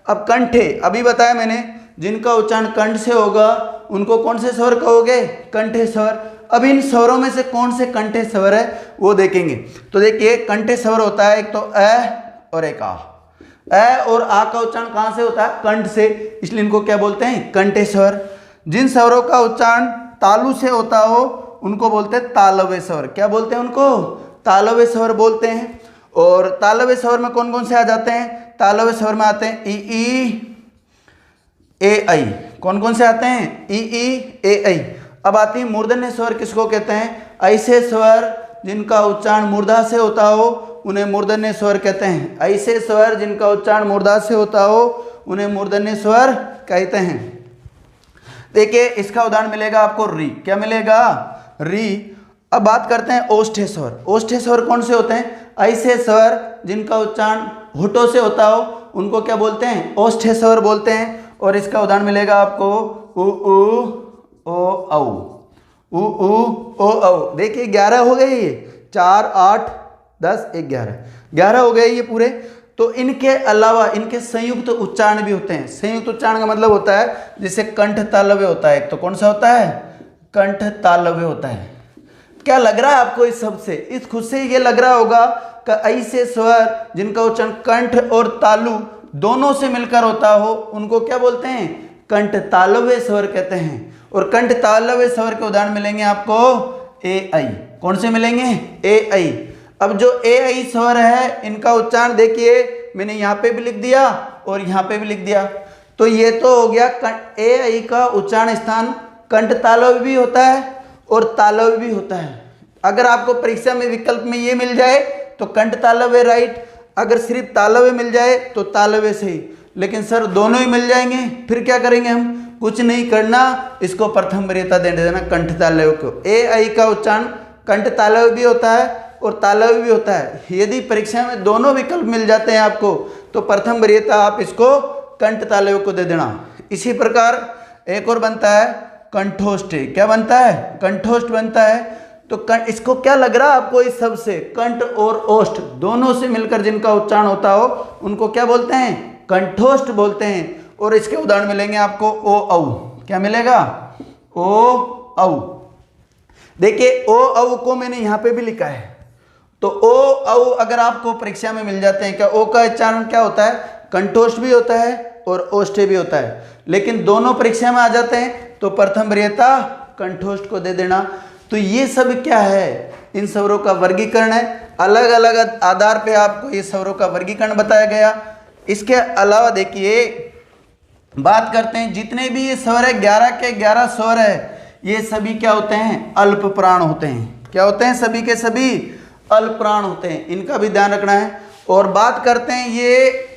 अब कंठे, अभी बताया मैंने, जिनका उच्चारण कंठ से होगा उनको कौन से स्वर कहोगे, कंठे स्वर। अब इन स्वरों में से कौन से कंठे स्वर है वो देखेंगे। तो देखिए कंठे स्वर होता है एक तो अ और एक आ। अ और आ का उच्चारण कहाँ से होता है, कंठ से, इसलिए इनको क्या बोलते हैं, कंठे स्वर। जिन स्वरों का उच्चारण तालु से होता हो उनको बोलते हैं तालव्य स्वर। क्या बोलते हैं उनको, तालव्य स्वर बोलते हैं। और तालव्य स्वर में कौन कौन से आ जाते हैं, तालव्य स्वर में आते हैं ई, ए, ऐ। कौन कौन से आते हैं, ई, ए, ऐ। अब आती है मूर्धन्य स्वर, किसको कहते हैं, ऐसे स्वर जिनका उच्चारण मूर्धा से होता हो उन्हें मूर्धन्य स्वर कहते हैं। ऐसे स्वर जिनका उच्चारण मूर्धा से होता हो उन्हें मूर्धन्य स्वर कहते हैं। देखिए इसका उदाहरण मिलेगा आपको री। क्या मिलेगा, री। अब बात करते हैं ओष्ठ्य स्वर। ओष्ठ्य स्वर कौन से होते हैं? ऐसे स्वर जिनका उच्चारण होठों से होता हो उनको क्या बोलते हैं? ओष्ठ्य स्वर बोलते हैं। और इसका उदाहरण मिलेगा आपको उ ओ औ, उ ओ औ। देखिए 11 हो गए ये, 4 8 10 11 हो गए ये पूरे। तो इनके अलावा इनके संयुक्त उच्चारण भी होते हैं। संयुक्त उच्चारण का मतलब होता है जैसे कंठ तालव्य होता है, एक तो कौन सा होता है? कंठ तालव्य होता है। क्या लग रहा है आपको इस शब्द से? इस खुद से ये लग रहा होगा कि ऐसे स्वर जिनका उच्चारण कंठ और तालु दोनों से मिलकर होता हो उनको क्या बोलते हैं? कंठ तालव्य स्वर कहते हैं। और कंठ तालव्य स्वर के उदाहरण मिलेंगे आपको ए आई। कौन से मिलेंगे? ए आई। अब जो ए आई स्वर है इनका उच्चारण देखिए, मैंने यहाँ पे भी लिख दिया और यहाँ पे भी लिख दिया। तो ये तो हो गया ए आई का उच्चारण स्थान कंठ तालव्य भी होता है और तालव्य भी होता है। अगर आपको परीक्षा में विकल्प में ये मिल जाए तो कंठ तालव्य राइट, अगर सिर्फ तालव्य मिल जाए तो तालव्य सही। लेकिन सर दोनों ही मिल जाएंगे, फिर क्या करेंगे हम? कुछ नहीं करना, इसको प्रथम वरीयता दे देना कंठ तालव्य को। ए आई का उच्चारण कंठ तालव्य भी होता है और तालव्य भी होता है। यदि परीक्षा में दोनों विकल्प मिल जाते हैं आपको तो प्रथम वरीयता आप इसको कंठ तालव्य को दे देना। इसी प्रकार एक और बनता है कंठोष्ठ। क्या बनता है? कंठोष्ठ बनता है। तो इसको क्या लग रहा है आपको इस शब्द से? कंठ और ओष्ठ दोनों से मिलकर जिनका उच्चारण होता हो उनको क्या बोलते हैं? कंठोष्ठ बोलते हैं। और इसके उदाहरण मिलेंगे आपको ओ औ। क्या मिलेगा? ओ औ। देखिए ओ औ को मैंने यहाँ पे भी लिखा है। तो ओ औ अगर आपको परीक्षा में मिल जाते हैं, क्या ओ का उच्चारण क्या होता है? कंठोष्ठ भी होता है और ओष्ठ भी होता है। लेकिन दोनों परीक्षा में आ जाते हैं तो प्रथम वरीयता कंठोष्ठ को दे देना। तो ये सब क्या है? इन स्वरों का वर्गीकरण है। अलग अलग आधार पे आपको ये स्वरों का वर्गीकरण बताया गया। इसके अलावा देखिए बात करते हैं जितने भी ये स्वर है 11 के 11 स्वर है, ये सभी क्या होते हैं? अल्प प्राण होते हैं। क्या होते हैं? सभी के सभी अल्प प्राण होते हैं। इनका भी ध्यान रखना है। और बात करते हैं ये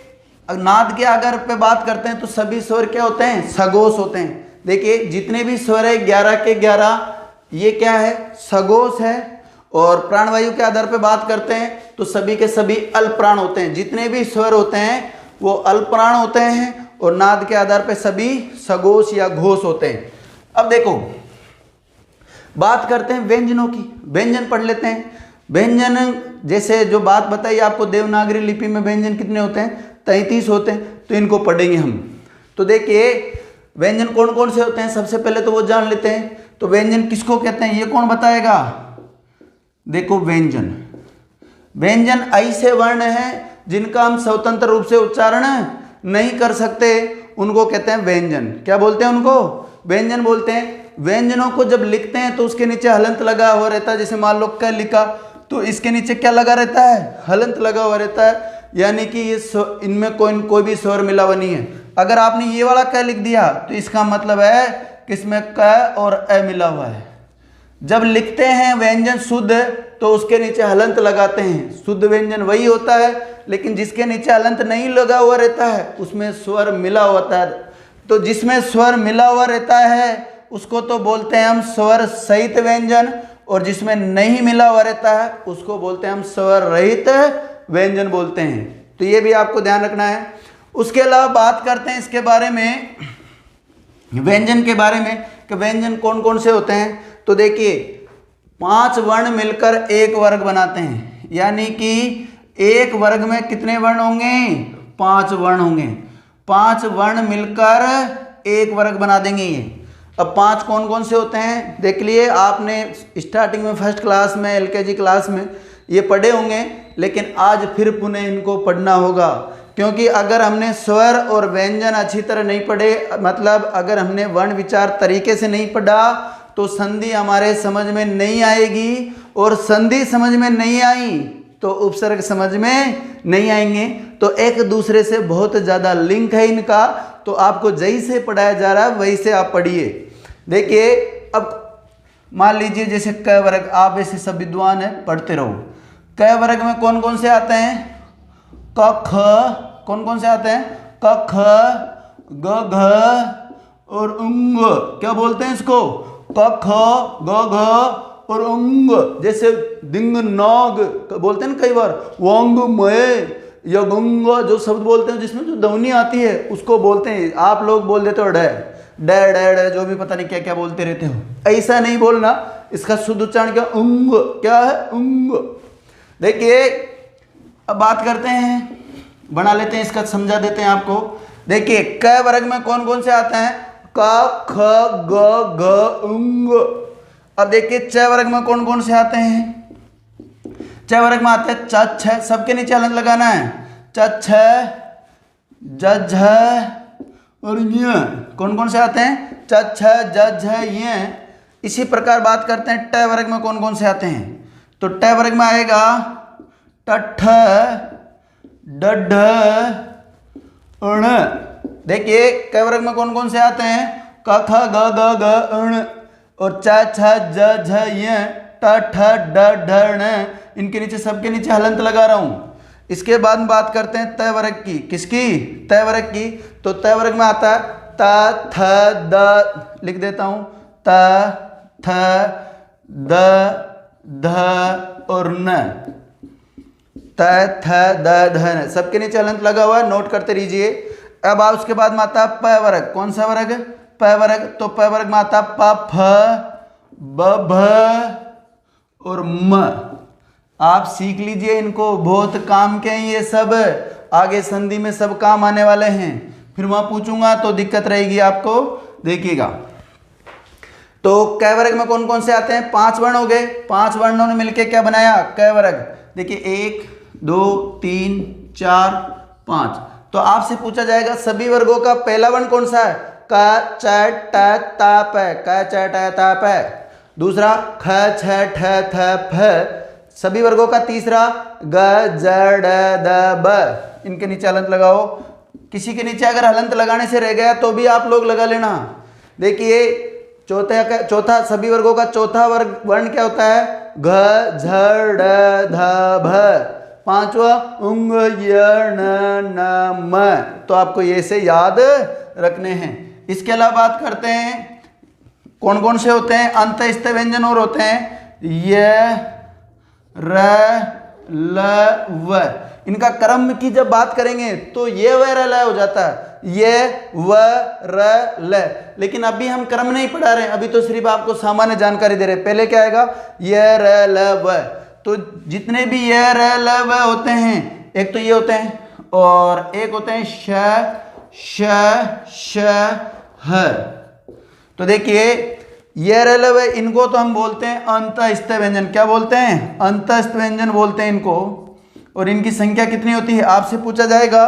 नाद के अगर पे बात करते हैं तो सभी स्वर क्या होते हैं? सघोष होते हैं। देखिए जितने भी स्वर है 11 के 11 ये क्या है? सघोष है। और प्राणवायु के आधार पे बात करते हैं तो सभी के सभी अल्प प्राण होते हैं। जितने भी स्वर होते हैं वो अल्प प्राण होते हैं और नाद के आधार पे सभी सघोष या घोष होते हैं। अब देखो बात करते हैं व्यंजनों की। व्यंजन पढ़ लेते हैं। व्यंजन जैसे जो बात बताई आपको, देवनागरी लिपि में व्यंजन कितने होते हैं? 33 होते हैं। तो इनको पढ़ेंगे हम। तो देखिए व्यंजन कौन कौन से होते हैं सबसे पहले तो वो जान लेते हैं। तो व्यंजन किसको कहते हैं ये कौन बताएगा? देखो व्यंजन, व्यंजन ऐसे वर्ण हैं जिनका हम स्वतंत्र रूप से उच्चारण नहीं कर सकते, उनको कहते हैं व्यंजन। क्या बोलते हैं उनको? व्यंजन बोलते हैं। व्यंजनों को जब लिखते हैं तो उसके नीचे हलंत लगा हुआ रहता है। जैसे मान लो क लिखा तो इसके नीचे क्या लगा रहता है? हलंत लगा हुआ रहता है। यानी कि ये इनमें कोई भी स्वर मिला हुआ नहीं है। अगर आपने ये वाला क लिख दिया तो इसका मतलब है कि इसमें क और अ मिला हुआ है। जब लिखते हैं व्यंजन शुद्ध तो उसके नीचे हलंत लगाते हैं। शुद्ध व्यंजन वही होता है, लेकिन जिसके नीचे हलंत नहीं लगा हुआ रहता है उसमें स्वर मिला होता है। तो जिसमें स्वर मिला हुआ रहता है उसको तो बोलते हैं हम स्वर सहित व्यंजन, और जिसमें नहीं मिला हुआ रहता है उसको बोलते हैं हम स्वर रहित व्यंजन बोलते हैं। तो ये भी आपको ध्यान रखना है। उसके अलावा बात करते हैं इसके बारे में, व्यंजन के बारे में कि व्यंजन कौन कौन से होते हैं। तो देखिए 5 वर्ण मिलकर एक वर्ग बनाते हैं। यानी कि एक वर्ग में कितने वर्ण होंगे? 5 वर्ण होंगे। 5 वर्ण मिलकर एक वर्ग बना देंगे ये। अब 5 कौन कौन से होते हैं देख लिए आपने स्टार्टिंग में फर्स्ट क्लास में एलकेजी क्लास में ये पढ़े होंगे, लेकिन आज फिर पुनः इनको पढ़ना होगा। क्योंकि अगर हमने स्वर और व्यंजन अच्छी तरह नहीं पढ़े, मतलब अगर हमने वर्ण विचार तरीके से नहीं पढ़ा तो संधि हमारे समझ में नहीं आएगी, और संधि समझ में नहीं आई तो उपसर्ग समझ में नहीं आएंगे। तो एक दूसरे से बहुत ज़्यादा लिंक है इनका। तो आपको जैसे पढ़ाया जा रहा है वही से आप पढ़िए। देखिए अब मान लीजिए जैसे क वर्ग, आप ऐसे सब विद्वान हैं पढ़ते रहो। क वर्ग में कौन कौन से आते हैं? क ख कौन कौन से आते हैं? क ख ग घ और उंग। क्या बोलते हैं इसको? क ख ग घ और अंग, जैसे दिंग नाग बोलते हैं ना कई बार, वांग मय या गंगा जो शब्द बोलते हैं जिसमें जो ध्वनि आती है उसको बोलते हैं, आप लोग बोल देते हो डै डै डै डै, जो भी पता नहीं क्या क्या बोलते रहते हो, ऐसा नहीं बोलना। इसका शुद्ध उच्चारण क्या, अंग, क्या है, अंग। देखिए अब बात करते हैं, बना लेते हैं, इसका समझा देते हैं आपको। देखिए क वर्ग में कौन कौन से आते हैं, क ख ग घ अंग। अब देखिए च वर्ग में कौन कौन से आते हैं, च वर्ग में आते हैं च छ, सबके नीचे हलंत लगाना है, च छ ज झ और य, कौन कौन से आते हैं, च छ ज झ य। इसी प्रकार बात करते हैं ट वर्ग में कौन कौन से आते हैं, तो ट वर्ग में आएगा टठ डढ़ अण। देखिए क वर्ग में कौन कौन से आते हैं, क ख ग घ ग अण और च छ ज झ य ट ठ ड ढ ण। इनके नीचे सबके नीचे हलंत लगा रहा हूं। इसके बाद में बात करते हैं त वर्ग की, किसकी, त वर्ग की। तो त वर्ग में आता है त थ द, लिख देता हूं, त थ द ध और न, त थ द ध न, सबके नीचे हलंत लगा हुआ है, नोट करते रहिए। अब आप उसके बाद में आता है प वर्ग, कौन सा वर्ग, प वर्ग। तो प वर्ग में आता है प फ ब भ और म। आप सीख लीजिए इनको, बहुत काम के हैं ये सब, आगे संधि में सब काम आने वाले हैं, फिर वहां पूछूंगा तो दिक्कत रहेगी आपको, देखिएगा। तो क वर्ग में कौन कौन से आते हैं, 5 वर्ण हो गए, 5 वर्णों ने मिलकर क्या बनाया, क वर्ग। देखिए 1 2 3 4 5। तो आपसे पूछा जाएगा सभी वर्गों का पहला वर्ण कौन सा है, क च ट त प, क च ट त प। दूसरा ख छ ठ थ फ। सभी वर्गों का तीसरा ग ज ड द ब। इनके नीचे हलंत लगाओ, किसी के नीचे अगर हलंत लगाने से रह गया तो भी आप लोग लगा लेना। देखिए चौथा सभी वर्गों का चौथा वर्ग वर्ण क्या होता है, घ झ ड ध भ। पांचवा उंग य न न म। तो आपको ये से याद रखने हैं। इसके अलावा बात करते हैं कौन कौन से होते हैं, अंतस्थ व्यंजन और होते हैं, य र ल व। इनका क्रम की जब बात करेंगे तो ये व र ल हो जाता है, ये व र ल। लेकिन अभी हम क्रम नहीं पढ़ा रहे हैं, अभी तो सिर्फ आपको सामान्य जानकारी दे रहे हैं। पहले क्या आएगा, ये र ल व। तो जितने भी ये र ल व होते हैं, एक तो ये होते हैं और एक होते हैं श श ह। तो देखिए ये र ल व, इनको तो हम बोलते हैं अंतस्थ व्यंजन। क्या बोलते हैं, अंतस्थ व्यंजन बोलते हैं इनको। और इनकी संख्या कितनी होती है, आपसे पूछा जाएगा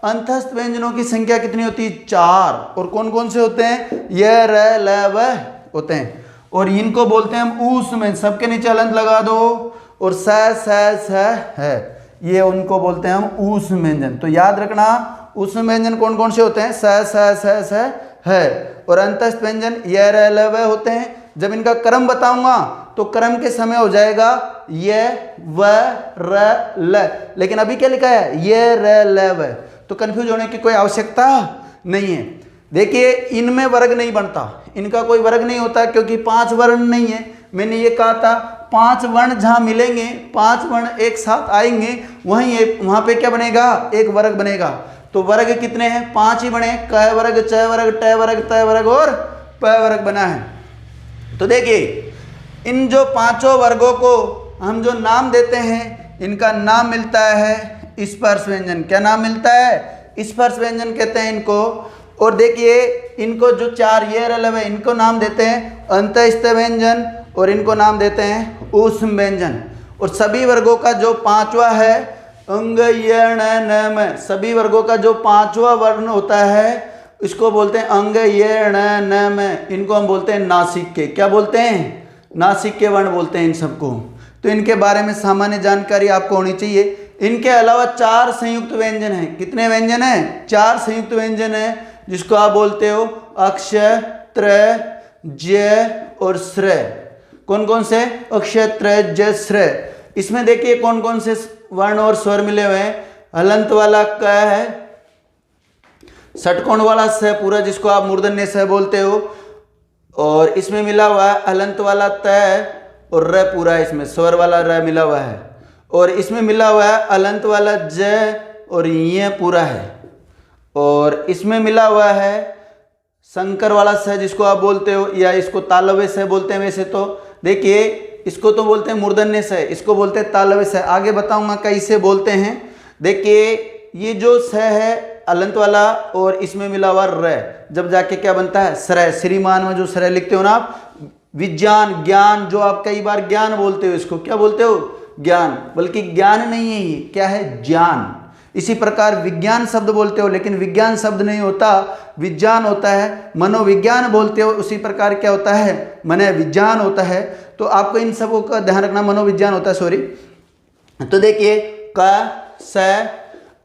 अंतस्थ व्यंजनों की संख्या कितनी होती है, 4। और कौन कौन से होते हैं, ये र ल व होते हैं। और इनको बोलते हैं हम ऊष्म व्यंजन। सबके नीचे हलंत लगा दो और स है, ये उनको बोलते हैं हम ऊष्म व्यंजन। तो याद रखना ऊष्म व्यंजन कौन कौन से होते हैं, स है। और अंतस्थ व्यंजन ये र ल व होते हैं। जब इनका क्रम बताऊंगा तो क्रम के समय हो जाएगा ये व र ल। लेकिन अभी क्या लिखा है, ये र ल व। तो कंफ्यूज होने की कोई आवश्यकता नहीं है। देखिए इनमें वर्ग नहीं बनता, इनका कोई वर्ग नहीं होता क्योंकि 5 वर्ण नहीं है। मैंने ये कहा था 5 वर्ण जहां मिलेंगे, 5 वर्ण एक साथ आएंगे, वहां पे क्या बनेगा, एक वर्ग बनेगा। तो वर्ग कितने हैं, 5 ही बने, क वर्ग च वर्ग ट वर्ग त वर्ग और प वर्ग बना है। तो देखिए इन जो 5 वर्गों को हम जो नाम देते हैं, इनका नाम मिलता है स्पर्श व्यंजन। क्या नाम मिलता है, स्पर्श व्यंजन कहते हैं इनको। और देखिए इनको जो 4 ये र ल व, इनको नाम देते हैं अंतस्थ व्यंजन और इनको नाम देते हैं ऊष्म व्यंजन। और सभी वर्गों का जो 5वां है अंग य ण न म, सभी वर्गों का जो 5वां वर्ण होता है इसको बोलते हैं अंग य ण न म। इनको हम बोलते हैं नासिक के, क्या बोलते हैं, नासिक के वर्ण बोलते हैं इन सबको। तो इनके बारे में सामान्य जानकारी आपको होनी चाहिए। इनके अलावा 4 संयुक्त व्यंजन हैं। कितने व्यंजन हैं, 4 संयुक्त व्यंजन हैं, जिसको आप बोलते हो अक्ष त्र ज और श्र। कौन कौन से, अक्ष त्र ज श्र। इसमें देखिए कौन कौन से वर्ण और स्वर मिले हुए हैं। हलंत वाला क है, षटकोण वाला स पूरा जिसको आप मूर्धन्य स बोलते हो, और इसमें मिला हुआ है हलंत वाला त और र पूरा है, इसमें स्वर वाला र मिला हुआ है, और इसमें मिला हुआ है अलंत वाला ज और ये पूरा है, और इसमें मिला हुआ है शंकर वाला स जिसको आप बोलते हो, या इसको तालव्य स बोलते हैं। वैसे तो देखिए इसको तो बोलते हैं मूर्धन्य स, इसको बोलते हैं तालव्य स। आगे बताऊंगा कैसे बोलते हैं। देखिए ये जो स है अलंत वाला और इसमें मिला हुआ र, जब जाके क्या बनता है श्रय। श्रीमान में जो श्रय लिखते हो ना आप, विज्ञान ज्ञान, जो आप कई बार ज्ञान बोलते हो, इसको क्या बोलते हो ज्ञान, बल्कि ज्ञान नहीं है, ये क्या है ज्ञान। इसी प्रकार विज्ञान शब्द बोलते हो, लेकिन विज्ञान शब्द नहीं होता, विज्ञान होता है। मनोविज्ञान बोलते हो, उसी प्रकार क्या होता है मनोविज्ञान होता है। तो आपको इन सबों का ध्यान रखना, मनोविज्ञान होता है, सॉरी। तो देखिए क स।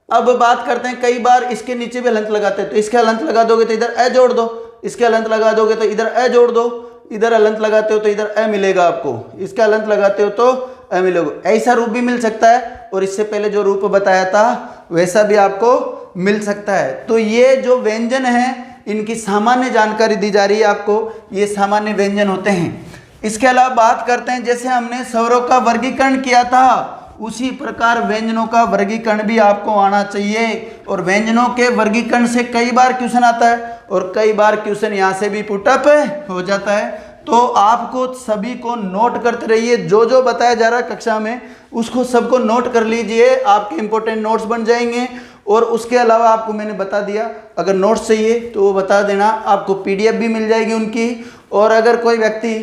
अब बात करते हैं, कई बार इसके नीचे भी हलंत लगाते हैं, तो इसके हलंत लगा दोगे तो इधर ए जोड़ दो, इसके हलंत लगा दोगे तो इधर ए जोड़ दो, इधर हलंत लगाते हो तो इधर ए मिलेगा आपको, इसका हलंत लगाते हो तो ए मिलेगा। ऐसा रूप भी मिल सकता है, और इससे पहले जो रूप बताया था वैसा भी आपको मिल सकता है। तो ये जो व्यंजन है इनकी सामान्य जानकारी दी जा रही है आपको, ये सामान्य व्यंजन होते हैं। इसके अलावा बात करते हैं, जैसे हमने स्वरों का वर्गीकरण किया था उसी प्रकार व्यंजनों का वर्गीकरण भी आपको आना चाहिए। और व्यंजनों के वर्गीकरण से कई बार क्वेश्चन आता है, और कई बार क्वेश्चन यहाँ से भी पुटअप हो जाता है। तो आपको सभी को नोट करते रहिए, जो जो बताया जा रहा है कक्षा में उसको सबको नोट कर लीजिए, आपके इंपॉर्टेंट नोट्स बन जाएंगे। और उसके अलावा आपको मैंने बता दिया, अगर नोट्स चाहिए तो वो बता देना, आपको पीडीएफ भी मिल जाएगी उनकी। और अगर कोई व्यक्ति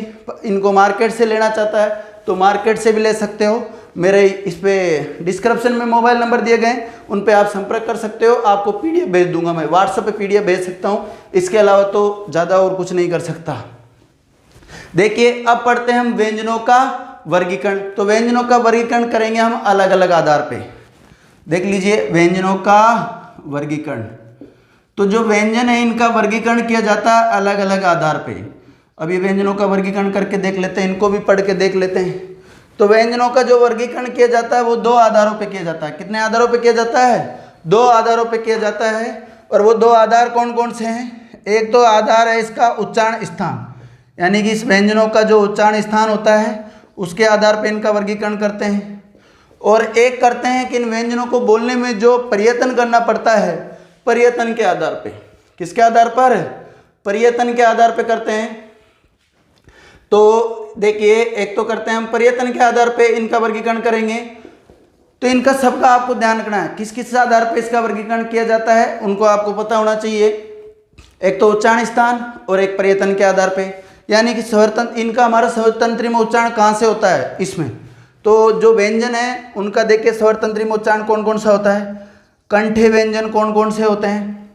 इनको मार्केट से लेना चाहता है तो मार्केट से भी ले सकते हो, मेरे इस पे डिस्क्रिप्शन में मोबाइल नंबर दिए गए, उन पे आप संपर्क कर सकते हो। आपको पीडीएफ भेज दूंगा, मैं व्हाट्सएप पे पीडीएफ भेज सकता हूँ, इसके अलावा तो ज़्यादा और कुछ नहीं कर सकता। देखिए अब पढ़ते हैं हम व्यंजनों का वर्गीकरण। तो व्यंजनों का वर्गीकरण करेंगे हम अलग अलग आधार पे। देख लीजिए व्यंजनों का वर्गीकरण। तो जो व्यंजन है इनका वर्गीकरण किया जाता है अलग अलग आधार पे। अब ये व्यंजनों का वर्गीकरण करके देख लेते हैं, इनको भी पढ़ के देख लेते हैं। तो व्यंजनों का जो वर्गीकरण किया जाता है वो दो आधारों पे किया जाता है। कितने आधारों पे किया जाता है? दो आधारों पे किया जाता है। और वो दो आधार कौन कौन से हैं? एक तो आधार है इसका उच्चारण स्थान, यानी कि इस व्यंजनों का जो उच्चारण स्थान होता है उसके आधार पे इनका वर्गीकरण करते हैं। और एक करते हैं कि इन व्यंजनों को बोलने में जो प्रयत्न करना पड़ता है, प्रयत्न के आधार पे। किसके आधार पर? प्रयत्न के आधार पे करते हैं। तो देखिए एक तो करते हैं हम प्रयत्न के आधार पे इनका वर्गीकरण करेंगे। तो इनका सबका आपको ध्यान रखना है, किस किस आधार पे इसका वर्गीकरण किया जाता है उनको आपको पता होना चाहिए। एक तो उच्चारण स्थान और एक प्रयत्न के आधार पे, यानी कि स्वरतंत्र, इनका हमारा स्वरतंत्री में उच्चारण कहाँ से होता है इसमें। तो जो व्यंजन है उनका देखिए स्वरतंत्री में उच्चारण कौन कौन सा होता है। कंठे व्यंजन कौन कौन से होते हैं,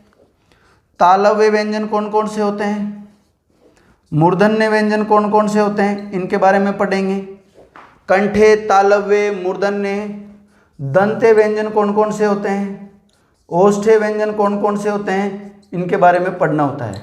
तालव्य व्यंजन कौन कौन से होते हैं, मूर्धन्य व्यंजन कौन कौन से होते हैं, इनके बारे में पढ़ेंगे। कंठे, तालव्य, मूर्धन्य, दंते व्यंजन कौन कौन से होते हैं, ओष्ठे व्यंजन कौन कौन से होते हैं, इनके बारे में पढ़ना होता है।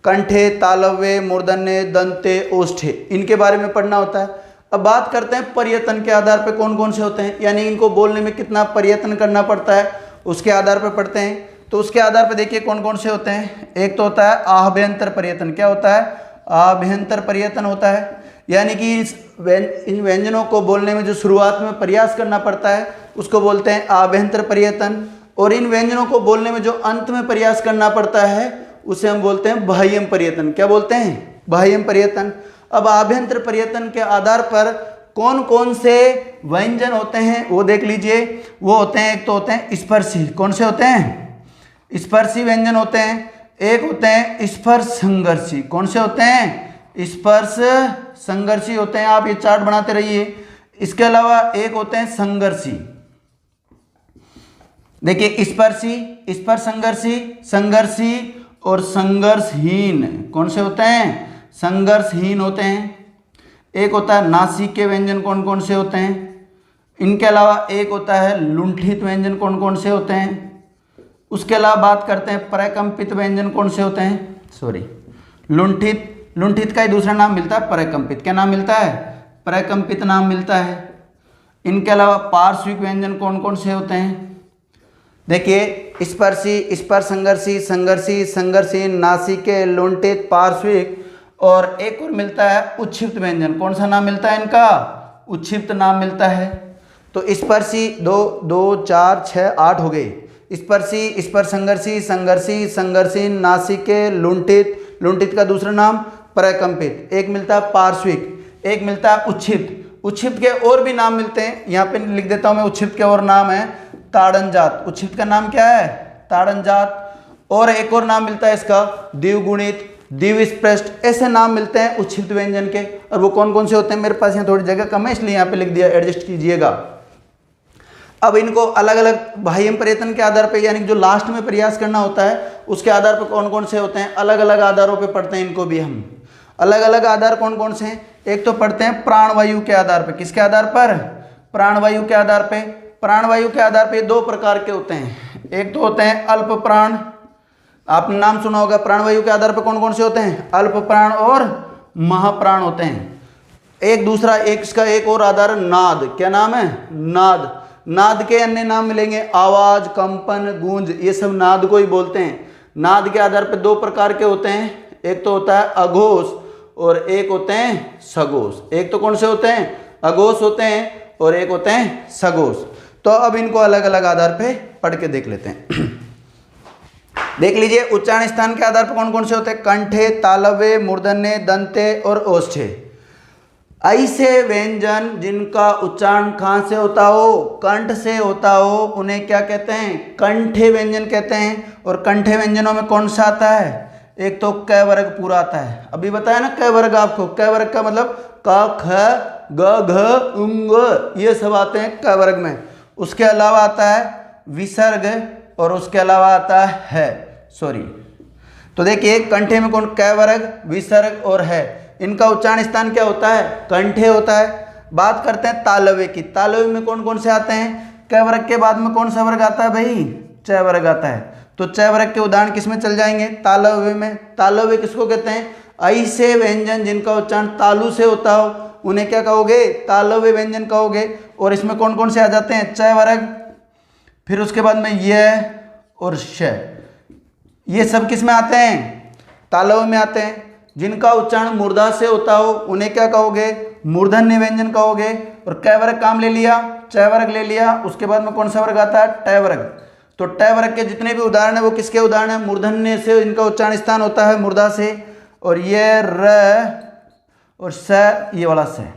कंठे, तालव्य, मूर्धन्य, दंते, ओष्ठे, इनके बारे में पढ़ना होता है। अब बात करते हैं प्रयत्न के आधार पर कौन कौन से होते हैं, यानी इनको बोलने में कितना प्रयत्न करना पड़ता है उसके आधार पर पढ़ते हैं। तो उसके आधार पर देखिए कौन कौन से होते हैं। एक तो होता है आभ्यंतर प्रयत्न। क्या होता है? आभ्यंतर प्रयत्न होता है, यानी कि इन व्यंजनों को बोलने में जो शुरुआत में प्रयास करना पड़ता है उसको बोलते हैं आभ्यंतर प्रयत्न। और इन व्यंजनों को बोलने में जो अंत में प्रयास करना पड़ता है उसे हम बोलते हैं बाह्यम प्रयत्न। क्या बोलते हैं? बाह्यम प्रयत्न। अब आभ्यंतर प्रयत्न के आधार पर कौन कौन से व्यंजन होते हैं वो देख लीजिए। वो होते हैं, एक तो होते हैं स्पर्शी। कौन से होते हैं? स्पर्शी व्यंजन होते हैं। एक होते हैं स्पर्श संघर्षी। कौन से होते हैं? स्पर्श संघर्षी होते हैं। आप ये चार्ट बनाते रहिए। इसके अलावा एक होते हैं संघर्षी। देखिए स्पर्शी, स्पर्श संघर्षी, संघर्षी और संघर्षहीन। कौन से होते हैं? संघर्षहीन होते हैं। एक होता है नासिक के व्यंजन कौन कौन से होते हैं। इनके अलावा एक होता है लुंठित व्यंजन कौन कौन से होते हैं। उसके अलावा बात करते हैं प्रकंपित व्यंजन कौन से होते हैं। सॉरी, लुंठित का ही दूसरा नाम मिलता है प्रकंपित। क्या नाम मिलता है? प्रकंपित नाम मिलता है। इनके अलावा पार्श्विक व्यंजन कौन कौन से होते हैं। देखिए स्पर्शी, स्पर्श संघर्षी, संघर्षी, संघर्षहीन, नासिके, लुंठित, पार्श्विक और एक और मिलता है उच्छिप्त व्यंजन। कौन सा नाम मिलता है इनका? उच्छिप्त नाम मिलता है। तो स्पर्शी 2 2 4 6 8 हो गए। स्पर्शी, स्पर्शसंघर्षी, संघर्षी, संघर्षीन, नासिके, लुंठित, लुंठित का दूसरा नाम प्रकंपित। एक मिलता है पार्श्विक, एक मिलता है उच्छिप्त। उच्छिप्त के और भी नाम मिलते हैं, यहाँ पे लिख देता हूँ मैं। उच्छिप्त के और नाम है ताड़नजात। उच्छिप्त का नाम क्या है? ताड़नजात। और एक और नाम मिलता है इसका द्विगुणित, द्विस्पृष्ट, ऐसे नाम मिलते हैं उच्छिप्त व्यंजन के। और वो कौन कौन से होते हैं? मेरे पास यहाँ थोड़ी जगह कम है इसलिए यहाँ पे लिख दिया, एडजस्ट कीजिएगा। अब इनको अलग अलग बाह्य प्रयत्न के आधार पे, यानी जो लास्ट में प्रयास करना होता है उसके आधार पर कौन कौन से होते हैं, अलग अलग आधारों पे पढ़ते हैं इनको भी हम। अलग अलग आधार कौन कौन से हैं? एक तो पढ़ते हैं प्राणवायु के आधार पे। किसके आधार पर? प्राणवायु के आधार पे। प्राणवायु के आधार पे 2 प्रकार के होते हैं। एक तो होते हैं अल्प प्राण, आपने नाम सुना होगा। प्राणवायु के आधार पर कौन कौन से होते हैं? अल्प प्राण और महाप्राण होते हैं। एक दूसरा, एक इसका एक और आधार नाद। क्या नाम है? नाद। नाद के अन्य नाम मिलेंगे, आवाज, कंपन, गूंज, ये सब नाद को ही बोलते हैं। नाद के आधार पर 2 प्रकार के होते हैं। एक तो होता है अघोष और एक होते हैं सघोष। एक तो कौन से होते हैं? अघोष होते हैं और एक होते हैं सघोष। तो अब इनको अलग अलग आधार पे पढ़ के देख लेते हैं। देख लीजिए, उच्चारण स्थान के आधार पर कौन कौन से होते हैं? कंठे, तालव्य, मूर्धन्य, दंते और ओष्ठे। ऐसे व्यंजन जिनका उच्चारण कहाँ से होता हो? कंठ से होता हो, उन्हें क्या कहते हैं? कंठे व्यंजन कहते हैं। और कंठे व्यंजनों में कौन सा आता है? एक तो क वर्ग पूरा आता है। अभी बताया ना क वर्ग आपको। क वर्ग का मतलब क, ख, ग, घ, उंग, ये सब आते हैं क वर्ग में। उसके अलावा आता है विसर्ग और उसके अलावा आता है तो देखिए, कंठे में कौन? क वर्ग, विसर्ग और है। इनका उच्चारण स्थान क्या होता है? कंठे होता है। बात करते हैं तालव्य की। तालव्य में कौन कौन से आते हैं? क वर्ग के बाद में कौन सा वर्ग आता है भाई? च वर्ग आता है। तो च वर्ग के उदाहरण किसमें चल जाएंगे? तालव्य में। तालव्य किसको कहते हैं? ऐसे व्यंजन जिनका उच्चारण तालु से होता हो उन्हें क्या कहोगे? तालव्य व्यंजन कहोगे। और इसमें कौन कौन से आ जाते हैं? च वर्ग, फिर उसके बाद में य और श, ये सब किस में आते हैं? तालव्य में आते हैं। जिनका उच्चारण मूर्धा से होता हो उन्हें क्या कहोगे? मूर्धन्य व्यंजन कहोगे। और क वर्ग काम ले लिया, च वर्ग ले लिया, उसके बाद में कौन सा वर्ग आता है? ट वर्ग। तो ट वर्ग के जितने भी उदाहरण है वो किसके उदाहरण है? मूर्धन्य से इनका उच्चारण स्थान होता है, मूर्धा से। और ये र और स, ये वाला स।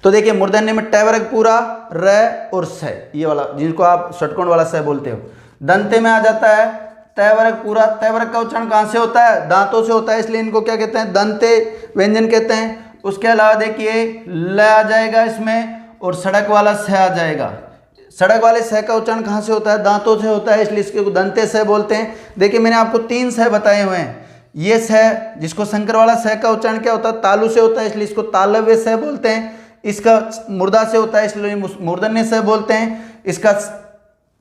तो देखिए, मूर्धन्य में ट वर्ग पूरा, र और स, ये वाला जिनको आप षटकोण वाला स बोलते हो। दंते में आ जाता है त वर्ग पूरा। त वर्ग का उच्चारण कहाँ से होता है? दांतों से होता है, इसलिए इनको क्या कहते हैं? दंते व्यंजन कहते हैं। उसके अलावा देखिए, ल आ जाएगा इसमें और सड़क वाला स आ जाएगा। सड़क वाले स का उच्चारण कहाँ से होता है? दांतों से होता है, इसलिए इसके दंते स बोलते हैं। देखिए, मैंने आपको 3 स बताए हुए हैं। ये स, जिसको शंकर वाला स का उच्चारण क्या होता है? तालु से होता है, इसलिए इसको तालव्य स बोलते हैं। इसका मूर्धा से होता है, इसलिए मूर्धन्य स बोलते हैं। इसका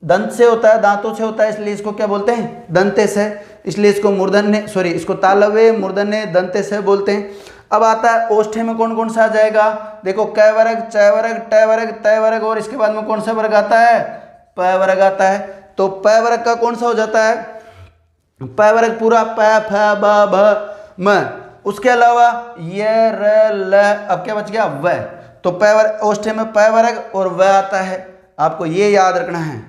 दंत से होता है, दांतों से होता है, इसलिए इसको क्या बोलते हैं? दंते से। इसलिए इसको इसको तालव्य, मूर्धन्य, दंते से बोलते हैं। अब आता है ओष्ठे में कौन कौन सा आ जाएगा? देखो, क वर्ग, च वर्ग, ट वर्ग, त वर्ग और इसके बाद में कौन सा वर्ग आता है? प वर्ग आता है। तो प वर्ग का कौन सा हो जाता है? प वर्ग पूरा, प, फ, ब, भ, म। उसके अलावा य, र, ल, अब क्या बच गया? व। तो प वर्ग, ओष्ठे में प वर्ग और व आता है। आपको ये याद रखना है।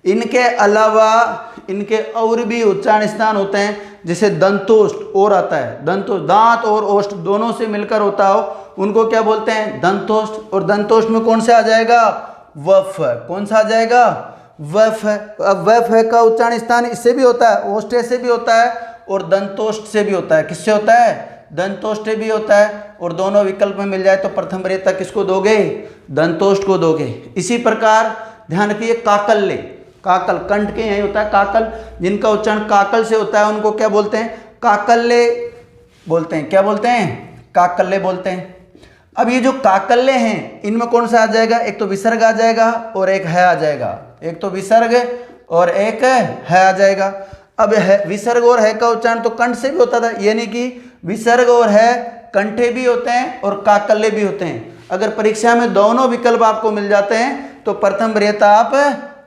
इनके अलावा इनके और भी उच्चारण स्थान होते हैं, जैसे दंतोष्ठ और आता है। दंतोष्ठ, दांत और ओष्ठ दोनों से मिलकर होता हो, उनको क्या बोलते हैं? दंतोष्ठ। और दंतोष्ठ में कौन सा आ जाएगा? वफ। कौन सा आ जाएगा? वफ। अब वफ का उच्चारण स्थान इससे भी होता है, ओष्ठे से भी होता है और दंतोष्ठ से भी होता है। किससे होता है? दंतोष्ठ भी होता है। और दोनों विकल्प में मिल जाए तो प्रथम वरीयता किसको दोगे? दंतोष्ठ को दोगे। इसी प्रकार ध्यान रखिए, काकल्य, काकल, कंठ के यही होता है काकल। जिनका उच्चारण काकल से होता है उनको क्या बोलते हैं? काकल्य बोलते हैं। क्या बोलते हैं? काकल्य बोलते हैं। अब ये जो काकल्य हैं इनमें कौन सा आ जाएगा? एक तो विसर्ग आ जाएगा और एक है आ जाएगा। एक तो विसर्ग और एक है आ जाएगा। अब है, विसर्ग और है का उच्चारण तो कंठ से भी होता था, यानी कि विसर्ग और है कंठे भी होते हैं और काकल्य भी होते हैं। अगर परीक्षा में दोनों विकल्प आपको मिल जाते हैं तो प्रथम वरीयता आप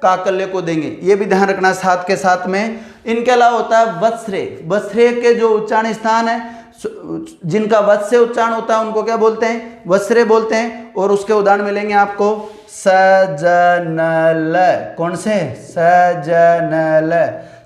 काकल्य को देंगे, ये भी ध्यान रखना साथ के साथ में। इनके अलावा होता है वत्स्रे। वत्स्रे के जो उच्चारण स्थान है जिनका वस् से उच्चारण होता है उनको क्या बोलते हैं, वस्रे बोलते हैं। और उसके उदाहरण मिलेंगे आपको सजनल। कौन से, सजनल।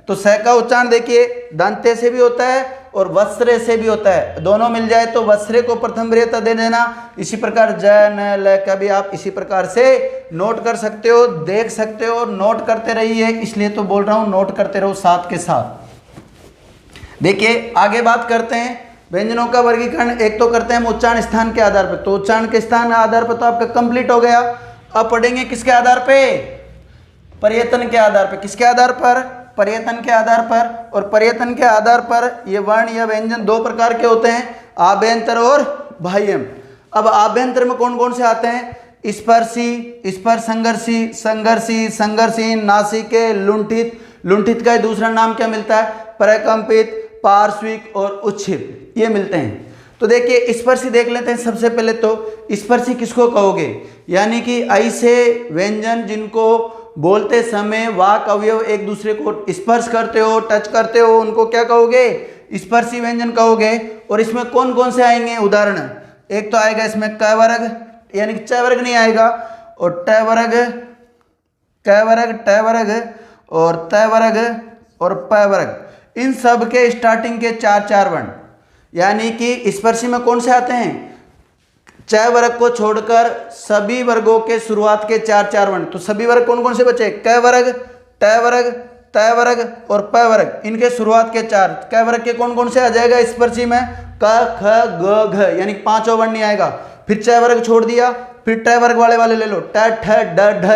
तो स का उच्चारण देखिए दंते से भी होता है और वस्रे से भी होता है, दोनों मिल जाए तो वस्रे को प्रथम वरीयता दे देना। इसी प्रकार जनल का भी आप इसी प्रकार से नोट कर सकते हो, देख सकते हो, नोट करते रहिए, इसलिए तो बोल रहा हूं नोट करते रहो साथ के साथ। देखिए आगे बात करते हैं व्यंजनों का वर्गीकरण। एक तो करते हैं हम उच्चारण स्थान के आधार पर, तो उच्चारण के स्थान आधार पर तो आपका कंप्लीट हो गया। अब पढ़ेंगे किसके आधार पे, पर्यतन के आधार पर। किसके आधार पर, पर्यतन के आधार पर। और पर्यतन के आधार पर ये वर्ण या व्यंजन दो प्रकार के होते हैं, आभ्यंतर और बाह्यम। अब आभ्यंतर में कौन कौन से आते हैं, स्पर्शी, स्पर्श संघर्षी, संघर्षी, संघर्षहीन, नासिके, लुंठित। लुंठित का दूसरा नाम क्या मिलता है, प्रकंपित, पार्श्विक और उच्छिप, ये मिलते हैं। तो देखिए स्पर्शी देख लेते हैं सबसे पहले। तो स्पर्शी किसको कहोगे, यानी कि ऐसे व्यंजन जिनको बोलते समय वाक अवयव एक दूसरे को स्पर्श करते हो, टच करते हो, उनको क्या कहोगे, स्पर्शी व्यंजन कहोगे। और इसमें कौन कौन से आएंगे उदाहरण, एक तो आएगा इसमें क वर्ग, यानी कि च वर्ग नहीं आएगा, और ट वर्ग, क वर्ग, ट वर्ग और त वर्ग और प वर्ग। इन सब के स्टार्टिंग के चार चार वर्ण, यानी कि स्पर्शी में कौन से आते हैं, च वर्ग को छोड़कर सभी वर्गों के शुरुआत के चार चार वर्ण। तो सभी वर्ग कौन कौन से बचे, क वर्ग, ट वर्ग, त वर्ग और प वर्ग, इनके शुरुआत के चार। क वर्ग के कौन कौन से आ जाएगा स्पर्शी में, क ख ग घ, यानी पांचों वर्ण नहीं आएगा। फिर च वर्ग छोड़ दिया, फिर ट वर्ग वाले ले लो, ट ठ ड ढ,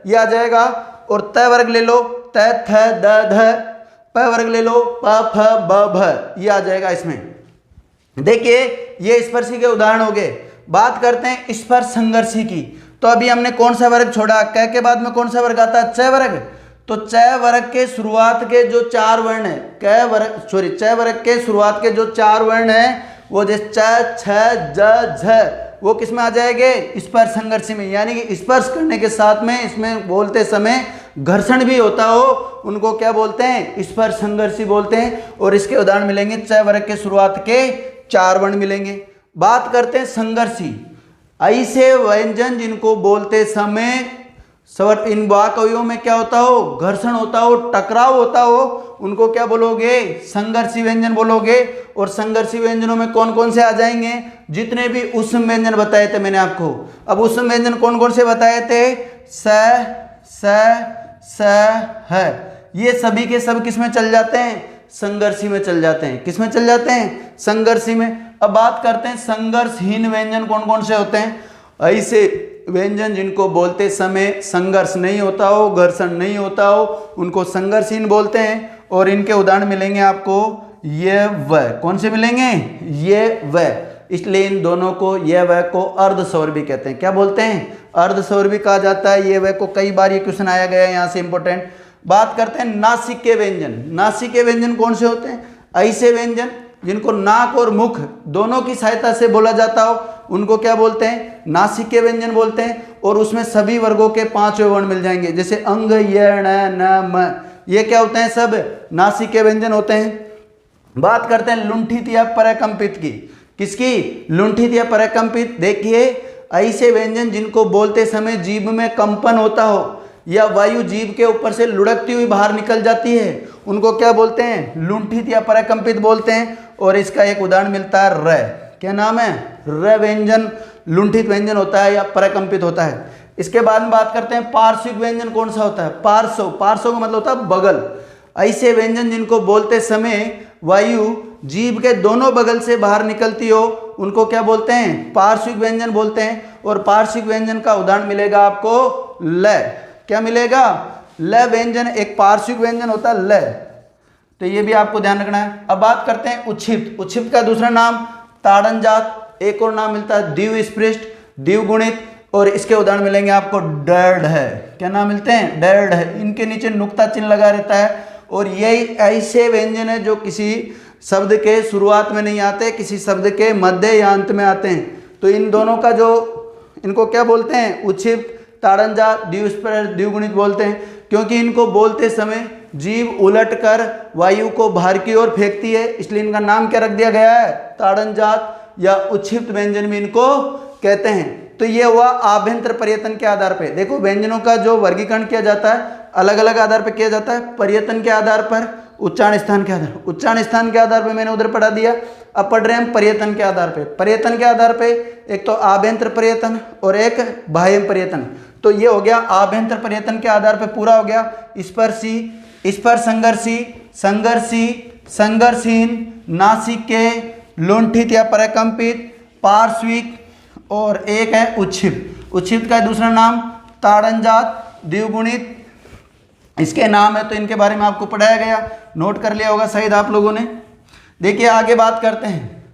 ये आ जाएगा। और त वर्ग ले लो, त थ द ध, प वर्ग ले लो, प फ ब भ, ये आ जाएगा इसमें। देखिए ये स्पर्शी के उदाहरण हो गए। बात करते हैं स्पर्श संघर्षी की। तो अभी हमने कौन सा वर्ग छोड़ा, क के बाद में कौन सा वर्ग आता है, च वर्ग। तो च वर्ग के शुरुआत के जो चार वर्ण है, च वर्ग के शुरुआत के जो चार वर्ण है वो जैसे च छ ज झ, वो किस में आ जाएंगे, स्पर्श संघर्षी में। यानी कि स्पर्श करने के साथ में इसमें बोलते समय घर्षण भी होता हो, उनको क्या बोलते हैं, स्पर्श संघर्षी बोलते हैं। और इसके उदाहरण मिलेंगे च वर्ग के शुरुआत के चार वर्ण मिलेंगे। बात करते हैं संघर्षी, ऐसे व्यंजन जिनको बोलते समय इन वाक अवयवों में क्या होता हो, घर्षण होता हो, टकराव होता हो, उनको क्या बोलोगे, संघर्षी व्यंजन बोलोगे। और संघर्षी व्यंजनों में कौन कौन से आ जाएंगे, जितने भी उष्म व्यंजन बताए थे मैंने आपको। अब उष्म व्यंजन कौन कौन से बताए थे, स ह, ये सभी के सब किस में चल जाते हैं, संघर्षी में चल जाते हैं। किस में चल जाते हैं, संघर्षी में। अब बात करते हैं संघर्षहीन व्यंजन कौन कौन से होते हैं, ऐसे व्यंजन जिनको बोलते समय संघर्ष नहीं होता हो, घर्षण नहीं होता हो, उनको संघर्षहीन बोलते हैं। और इनके उदाहरण मिलेंगे आपको ये व, कौन से मिलेंगे, ये व। इसलिए इन दोनों को ये व को अर्धस्वर भी कहते हैं। क्या बोलते हैं, अर्धस्वर भी कहा जाता है। ये व को कई बार ये क्वेश्चन आया गया है, यहाँ से इंपॉर्टेंट। बात करते हैं नासिक के व्यंजन। नासिक के व्यंजन कौन से होते हैं, ऐसे व्यंजन जिनको नाक और मुख दोनों की सहायता से बोला जाता हो, उनको क्या बोलते हैं, नासिक के व्यंजन बोलते हैं। और उसमें सभी वर्गों के पांचवें वर्ण मिल जाएंगे, जैसे अंग, य, न, म, ये क्या होते हैं, सब नासिक के व्यंजन होते हैं। बात करते हैं लुंठित या परकंपित की। किसकी, लुंठित या परकंपित। देखिए ऐसे व्यंजन जिनको बोलते समय जीभ में कंपन होता हो या वायु जीभ के ऊपर से लुढ़कती हुई बाहर निकल जाती है, उनको क्या बोलते हैं, लुंठित या परकंपित बोलते हैं। और इसका एक उदाहरण मिलता है र, क्या नाम है, र व्यंजन लुंठित व्यंजन होता है या परकंपित होता है। इसके बाद में बात करते हैं पार्श्विक व्यंजन कौन सा होता है, पार्श्व। पार्श्व का मतलब होता है बगल। ऐसे व्यंजन जिनको बोलते समय वायु जीभ के दोनों बगल से बाहर निकलती हो, उनको क्या बोलते हैं, पार्श्विक व्यंजन बोलते हैं। और पार्श्विक व्यंजन का उदाहरण मिलेगा आपको ल। क्या मिलेगा, ल व्यंजन एक पार्श्विक व्यंजन होता है ल, तो ये भी आपको ध्यान रखना है। अब बात करते हैं उच्छिप्त। उच्छिप्त का दूसरा नाम ताड़नजात, एक और नाम मिलता है द्विस्पृष्ट, द्विगुणित। और इसके उदाहरण मिलेंगे आपको डर्ड है। क्या नाम मिलते हैं, डर्ड है। इनके नीचे नुक्ता चिन्ह लगा रहता है। और यही ऐसे व्यंजन है जो किसी शब्द के शुरुआत में नहीं आते, किसी शब्द के मध्य या अंत में आते हैं। तो इन दोनों का जो, इनको क्या बोलते हैं, उच्छिप्त, ताड़नजात, द्विस्पृष्ट, द्विगुणित बोलते हैं। क्योंकि इनको बोलते समय जीभ उलटकर वायु को बाहर की ओर फेंकती है, इसलिए इनका नाम क्या रख दिया गया है, ताड़नजात या उच्छिप्त व्यंजन भी इनको कहते हैं। तो ये हुआ आभ्यंतर पर्यतन के आधार पे। देखो व्यंजनों का जो वर्गीकरण किया जाता है अलग अलग आधार पर किया जाता है, पर्यतन के आधार पर, उच्चारण स्थान के आधार, उच्चारण स्थान के आधार पे मैंने उधर पढ़ा दिया। अब पढ़ रहे हैं पर्यतन के आधार पे। पर्यतन के आधार पे एक तो आभ्यंतर पर्यतन और एक बाह्य पर्यतन। तो ये हो गया आभ्यंतर पर्यतन के आधार पे पूरा हो गया। स्पर्शी, स्पर्श संघर्षी, संघर्षी, संघर्षहीन, नासिके, लुंठित या परकंपित, पार्श्विक और एक है उच्छिप्त। उच्छिप्त का दूसरा नाम ताड़नजात, द्विगुणित इसके नाम है, तो इनके बारे में आपको पढ़ाया गया, नोट कर लिया होगा शायद आप लोगों ने। देखिए आगे बात करते हैं।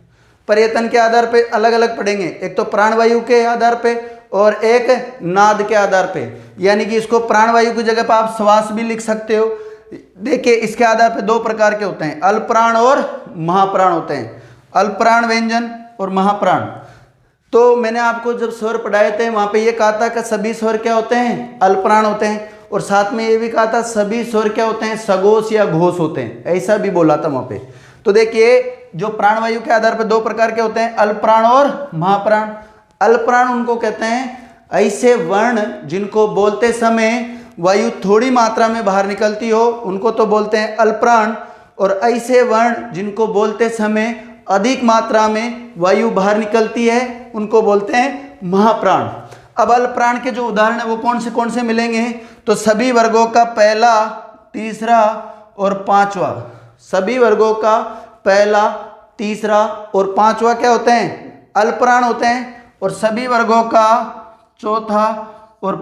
पर्यतन के आधार पे अलग अलग पढ़ेंगे, एक तो प्राणवायु के आधार पे और एक नाद के आधार पे, यानी कि इसको प्राणवायु की जगह पर आप श्वास भी लिख सकते हो। देखिए इसके आधार पे दो प्रकार के होते हैं, अल्पप्राण और महाप्राण होते हैं, अल्पप्राण व्यंजन और महाप्राण। तो मैंने आपको जब स्वर पढ़ाए थे वहां पे ये कहा था कि सभी स्वर क्या होते हैं, अल्पप्राण होते हैं, और साथ में ये भी कहा था सभी स्वर क्या होते हैं, सघोष या घोष होते हैं, ऐसा भी बोला था वहां पे। तो देखिए जो प्राणवायु के आधार पर दो प्रकार के होते हैं, अल्पप्राण और महाप्राण। अल्पप्राण उनको कहते हैं ऐसे वर्ण जिनको बोलते समय वायु थोड़ी मात्रा में बाहर निकलती हो, उनको तो बोलते हैं अल्पप्राण, और ऐसे वर्ण जिनको बोलते समय अधिक मात्रा में वायु बाहर निकलती है उनको बोलते हैं महाप्राण। अब अल्पप्राण के जो उदाहरण है वो कौन से मिलेंगे, तो सभी वर्गों का पहला, तीसरा और पांचवा, सभी वर्गों का पहला, तीसरा और पांचवा क्या होते हैं, अल्पप्राण होते हैं, और सभी वर्गों का चौथा और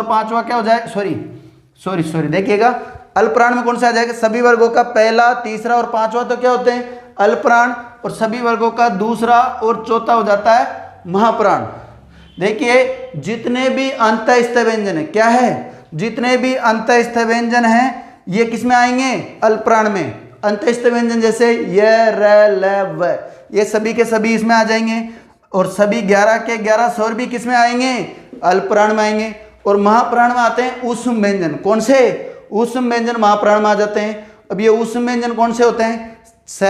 पांचवा क्या हो जाए, सॉरी देखिएगा, अल्पप्राण में कौन सा आ जाएगा, सभी वर्गों का पहला, तीसरा और पांचवा तो क्या होते हैं, अल्पप्राण, और सभी वर्गों का दूसरा और चौथा हो जाता है महाप्राण। देखिए जितने भी अंतःस्थ व्यंजन है, क्या है, जितने भी अंतःस्थ व्यंजन हैं ये किस में आएंगे, अल्पप्राण में। अंतःस्थ व्यंजन जैसे य, र, ल, व, ये सभी के सभी इसमें आ जाएंगे, और सभी 11 के 11 स्वर भी किस में आएंगे, अल्पप्राण में आएंगे। और महाप्राण में आते हैं ऊष्म व्यंजन, कौन से, ऊष्म व्यंजन महाप्राण में आ जाते हैं। अब ये ऊष्म व्यंजन कौन से होते हैं, स,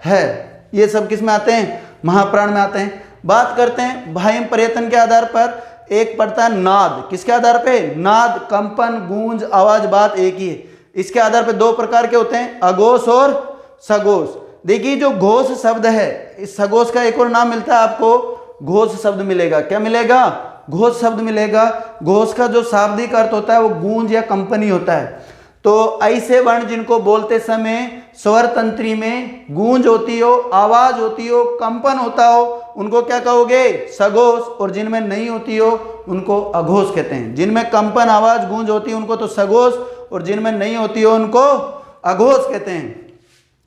है, ये सब किस में आते हैं, महाप्राण में आते हैं। बात करते हैं बाह्य पर्यतन के आधार पर। एक पड़ता है नाद, किसके आधार पे, नाद, कंपन, गूंज, आवाज, बात एक ही है। इसके आधार पे दो प्रकार के होते हैं, अघोष और सघोष। देखिए जो घोष शब्द है, इस सघोष का एक और नाम मिलता है आपको, घोष शब्द मिलेगा। क्या मिलेगा, घोष शब्द मिलेगा। घोष का जो शाब्दिक अर्थ होता है वो गूंज या कंपनी होता है। तो ऐसे वर्ण जिनको बोलते समय स्वर तंत्री में गूंज होती हो, आवाज होती हो, कंपन होता हो, उनको क्या कहोगे, सघोष, और जिनमें नहीं होती हो उनको अघोष कहते हैं। जिनमें कंपन, आवाज, गूंज होती है उनको तो सघोष, और जिनमें नहीं होती हो उनको अघोष कहते हैं।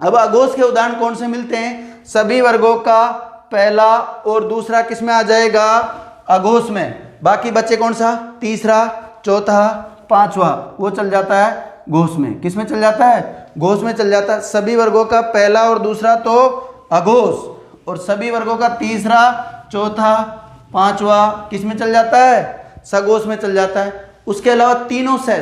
अब अघोष के उदाहरण कौन से मिलते हैं, सभी वर्गों का पहला और दूसरा किस में आ जाएगा, अघोष में। बाकी बच्चे कौन सा, तीसरा, चौथा, पांचवा, वो चल जाता है घोष में। किस में चल जाता है, घोष में चल जाता है। सभी वर्गों का पहला और दूसरा तो अघोष, और सभी वर्गों का तीसरा, चौथा, पांचवा किस में चल जाता है, सघोष में चल जाता है। उसके अलावा तीनों से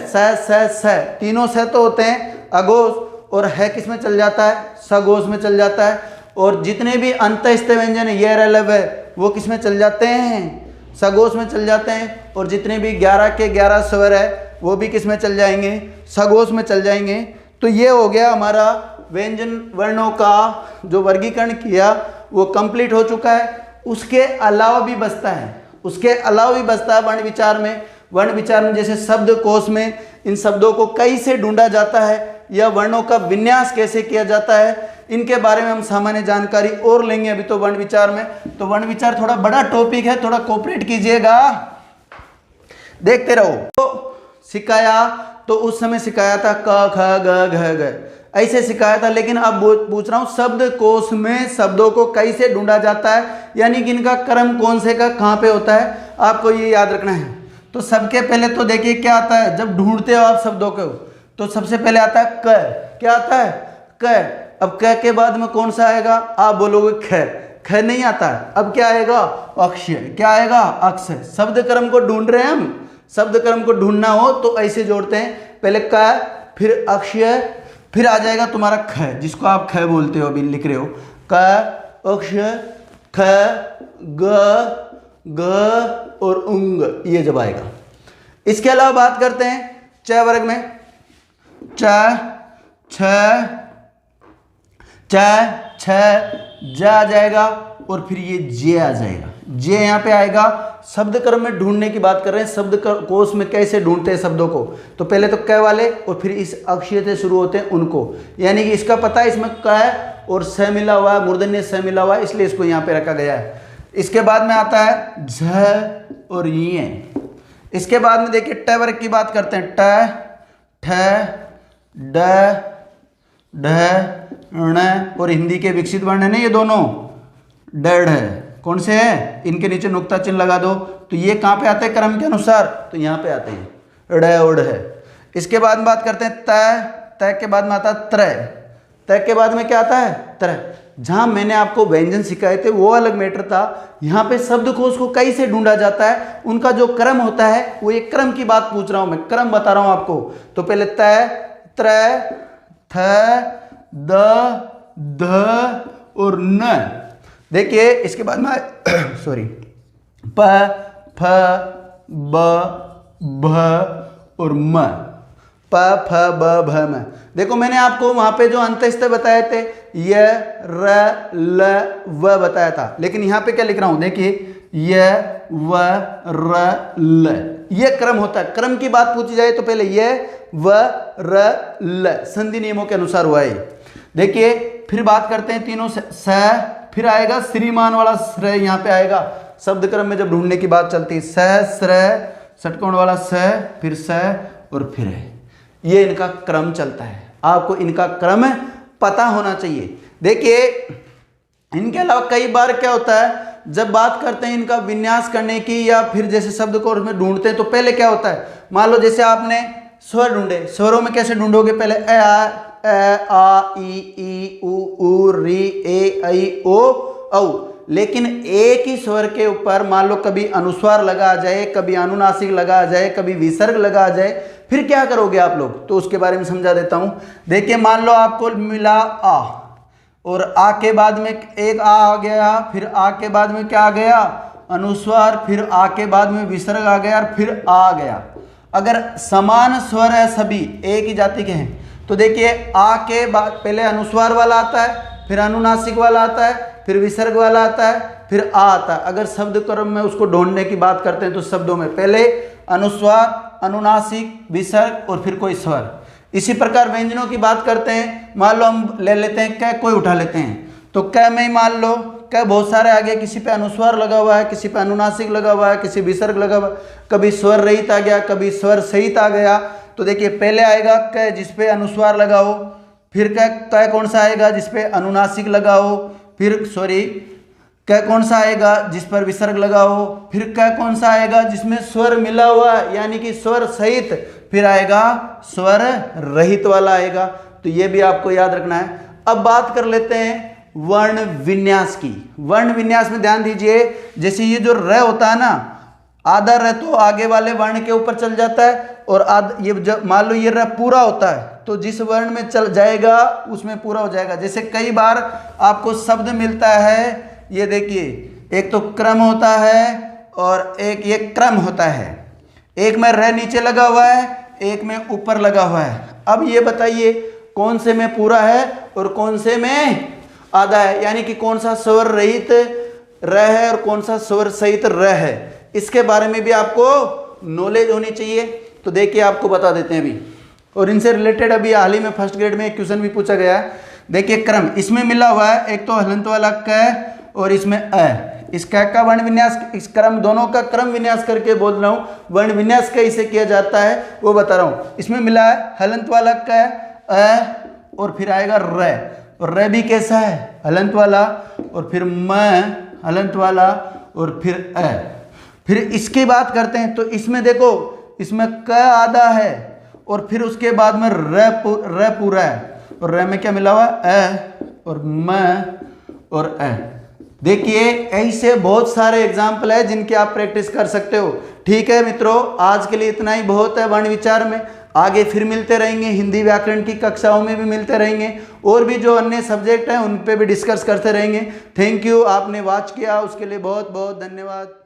तीनों से तो होते हैं अघोष, और है किस में चल जाता है, सघोष में चल जाता है। और जितने भी अंतःस्थ व्यंजन ये, र, ल, व, वो किस में चल जाते हैं, सघोष में चल जाते हैं। और जितने भी 11 के 11 स्वर है वो भी किस में चल जाएंगे, सघोष में चल जाएंगे। तो ये हो गया हमारा व्यंजन वर्णों का जो वर्गीकरण किया वो कंप्लीट हो चुका है। उसके अलावा भी बचता है वर्ण विचार में। वर्ण विचार में जैसे शब्द कोश में इन शब्दों को कैसे ढूंढा जाता है या वर्णों का विन्यास कैसे किया जाता है, इनके बारे में हम सामान्य जानकारी और लेंगे अभी तो वर्ण विचार में। तो वर्ण विचार थोड़ा बड़ा टॉपिक है, थोड़ा कोऑपरेट कीजिएगा, देखते रहो। तो सिखाया तो उस समय सिखाया था क, ख, ग, घ, ग, ऐसे सिखाया था। लेकिन अब पूछ रहा हूं शब्द कोश में शब्दों को कैसे ढूंढा जाता है, यानी कि इनका क्रम कौन से का कहां पे होता है, आपको ये याद रखना है। तो सबके पहले तो देखिए क्या आता है, जब ढूंढते हो आप शब्दों को तो सबसे पहले आता है क। क्या आता है, क। अब क के बाद में कौन सा आएगा, आप बोलोगे ख। ख नहीं आता है, अब क्या आएगा, अक्षय। क्या आएगा, अक्षय। शब्द क्रम को ढूंढ रहे हैं हम, शब्द क्रम को ढूंढना हो तो ऐसे जोड़ते हैं, पहले क, फिर अक्षय, फिर आ जाएगा तुम्हारा ख, जिसको आप ख बोलते हो, अभी लिख रहे हो क, अक्षय, ख, ग, ग और उंग, ये जब आएगा। इसके अलावा बात करते हैं च वर्ग में, च, छ, च, छ, ज आ जाएगा और फिर ये जे आ जाएगा। जे यहाँ पे आएगा। शब्द क्रम में ढूंढने की बात कर रहे हैं, शब्द कोश में कैसे ढूंढते हैं शब्दों को, तो पहले तो क वाले और फिर इस अक्षय से शुरू होते हैं उनको, यानी कि इसका पता है इसमें क और स मिला हुआ है, मूर्धन्य स मिला हुआ है, इसलिए इसको यहाँ पे रखा गया है। इसके बाद में आता है झ और ये। इसके बाद में देखिए ट वर्ग की बात करते हैं, ट, ठ, ड, ढ, ण और हिंदी के विकसित वर्ण है ना ये दोनों, डढ़ कौन से है, इनके नीचे नुक्ता चिन्ह लगा दो, तो ये कहाँ पे आते हैं क्रम के अनुसार, तो यहाँ पे आते हैं ड़ और ढ। इसके बाद में बात करते हैं त, त के बाद में आता है त्र, त के बाद में क्या आता है त्र। जहाँ मैंने आपको व्यंजन सिखाए थे वो अलग मैटर था, यहाँ पे शब्दकोश को कैसे ढूंढा जाता है, उनका जो क्रम होता है वो एक क्रम की बात पूछ रहा हूँ मैं, क्रम बता रहा हूँ आपको। तो पहले त, त्र, थ, द, ध और न। देखिए इसके बाद में सॉरी प, फ, ब, भ और म, प, फ, ब, भ, म। देखो मैंने आपको वहां पे जो अंतस्थ बताए थे य, र, ल, व बताया था, लेकिन यहाँ पे क्या लिख रहा हूं, देखिए य, व, र, ल, ये क्रम होता है। क्रम की बात पूछी जाए तो पहले य, व, र, ल, संधि नियमों के अनुसार हुआ है। देखिए फिर बात करते हैं तीनों से, स, फिर आएगा श्रीमान वाला श्र, यहाँ पे आएगा शब्द क्रम में जब ढूंढने की बात चलती है, स, श्र, षटकोण वाला स, फिर स और फिर है, ये इनका क्रम चलता है। आपको इनका क्रम पता होना चाहिए। देखिए इनके अलावा कई बार क्या होता है, जब बात करते हैं इनका विन्यास करने की या फिर जैसे शब्द को में ढूंढते हैं तो पहले क्या होता है, मान लो जैसे आपने स्वर ढूंढे, स्वरों में कैसे ढूंढोगे, पहले आ ई उ री ए ऐ ओ औ। लेकिन एक ही स्वर के ऊपर मान लो कभी अनुस्वार लगा आ जाए, कभी अनुनासिक लगा आ जाए, कभी विसर्ग लगा आ जाए, फिर क्या करोगे आप लोग, तो उसके बारे में समझा देता हूं। देखिए मान लो आपको मिला आ और आ के बाद में एक आ गया, फिर आ के बाद में क्या आ गया अनुस्वार, फिर आ के बाद में विसर्ग आ गया और फिर आ गया। अगर समान स्वर है, सभी एक ही जाति के हैं, तो देखिए आ के बाद पहले अनुस्वार वाला आता है, फिर अनुनासिक वाला आता है, फिर विसर्ग वाला आता है, फिर आ आता है। अगर शब्द क्रम में उसको ढूंढने की बात करते हैं तो शब्दों में पहले अनुस्वार, अनुनासिक, विसर्ग और फिर कोई स्वर। इसी प्रकार व्यंजनों की बात करते हैं, मान लो हम ले लेते हैं क, कोई उठा लेते हैं, तो क में ही मान लो क बहुत सारे आगे, किसी पे अनुस्वार लगा हुआ है, किसी पे अनुनासिक लगा हुआ है, किसी विसर्ग लगा हुआ है, कभी स्वर रहित आ गया, कभी स्वर सहित आ गया। तो देखिए पहले आएगा क जिसपे अनुस्वार लगा हो, फिर क कौन सा आएगा जिसपे अनुनासिक लगा हो, फिर सॉरी क कौन सा आएगा जिस पर विसर्ग लगा हो, फिर क कौन सा आएगा जिसमें स्वर मिला हुआ यानी कि स्वर सहित, फिर आएगा स्वर रहित वाला आएगा। तो ये भी आपको याद रखना है। अब बात कर लेते हैं वर्ण विन्यास की। वर्ण विन्यास में ध्यान दीजिए, जैसे ये जो र होता है ना, आधा र तो आगे वाले वर्ण के ऊपर चल जाता है, और ये जब मान लो ये र पूरा होता है तो जिस वर्ण में चल जाएगा उसमें पूरा हो जाएगा। जैसे कई बार आपको शब्द मिलता है, ये देखिए एक तो क्रम होता है और एक ये क्रम होता है, एक में र नीचे लगा हुआ है, एक में ऊपर लगा हुआ है। अब ये बताइए कौन से में पूरा है और कौन से में आधा है, यानी कि कौन सा स्वर रहित र है और कौन सा स्वर सहित र है, इसके बारे में भी आपको नॉलेज होनी चाहिए। तो देखिए आपको बता देते हैं अभी, और इनसे रिलेटेड अभी हाल ही में फर्स्ट ग्रेड में एक क्वेश्चन भी पूछा गया है। देखिए क्रम इसमें मिला हुआ है, एक तो हलंत वाला क और इसमें अ। इस क का वर्ण विन्यास, इस क्रम दोनों का क्रम विन्यास करके बोल रहा हूँ, वर्ण विन्यास कैसे किया जाता है वो बता रहा हूँ। इसमें मिला है हलंत वाला क, अ और फिर आएगा र, और र भी कैसा है हलंत वाला, और फिर म हलंत वाला और फिर अ। फिर इसकी बात करते हैं तो इसमें देखो इसमें क आधा है और फिर उसके बाद में र पूरा है, और र में क्या मिला हुआ है अ और म और अ। देखिए ऐसे बहुत सारे एग्जाम्पल है जिनकी आप प्रैक्टिस कर सकते हो। ठीक है मित्रों, आज के लिए इतना ही बहुत है वर्ण विचार में। आगे फिर मिलते रहेंगे, हिंदी व्याकरण की कक्षाओं में भी मिलते रहेंगे, और भी जो अन्य सब्जेक्ट हैं उन पे भी डिस्कस करते रहेंगे। थैंक यू, आपने वॉच किया उसके लिए बहुत बहुत धन्यवाद।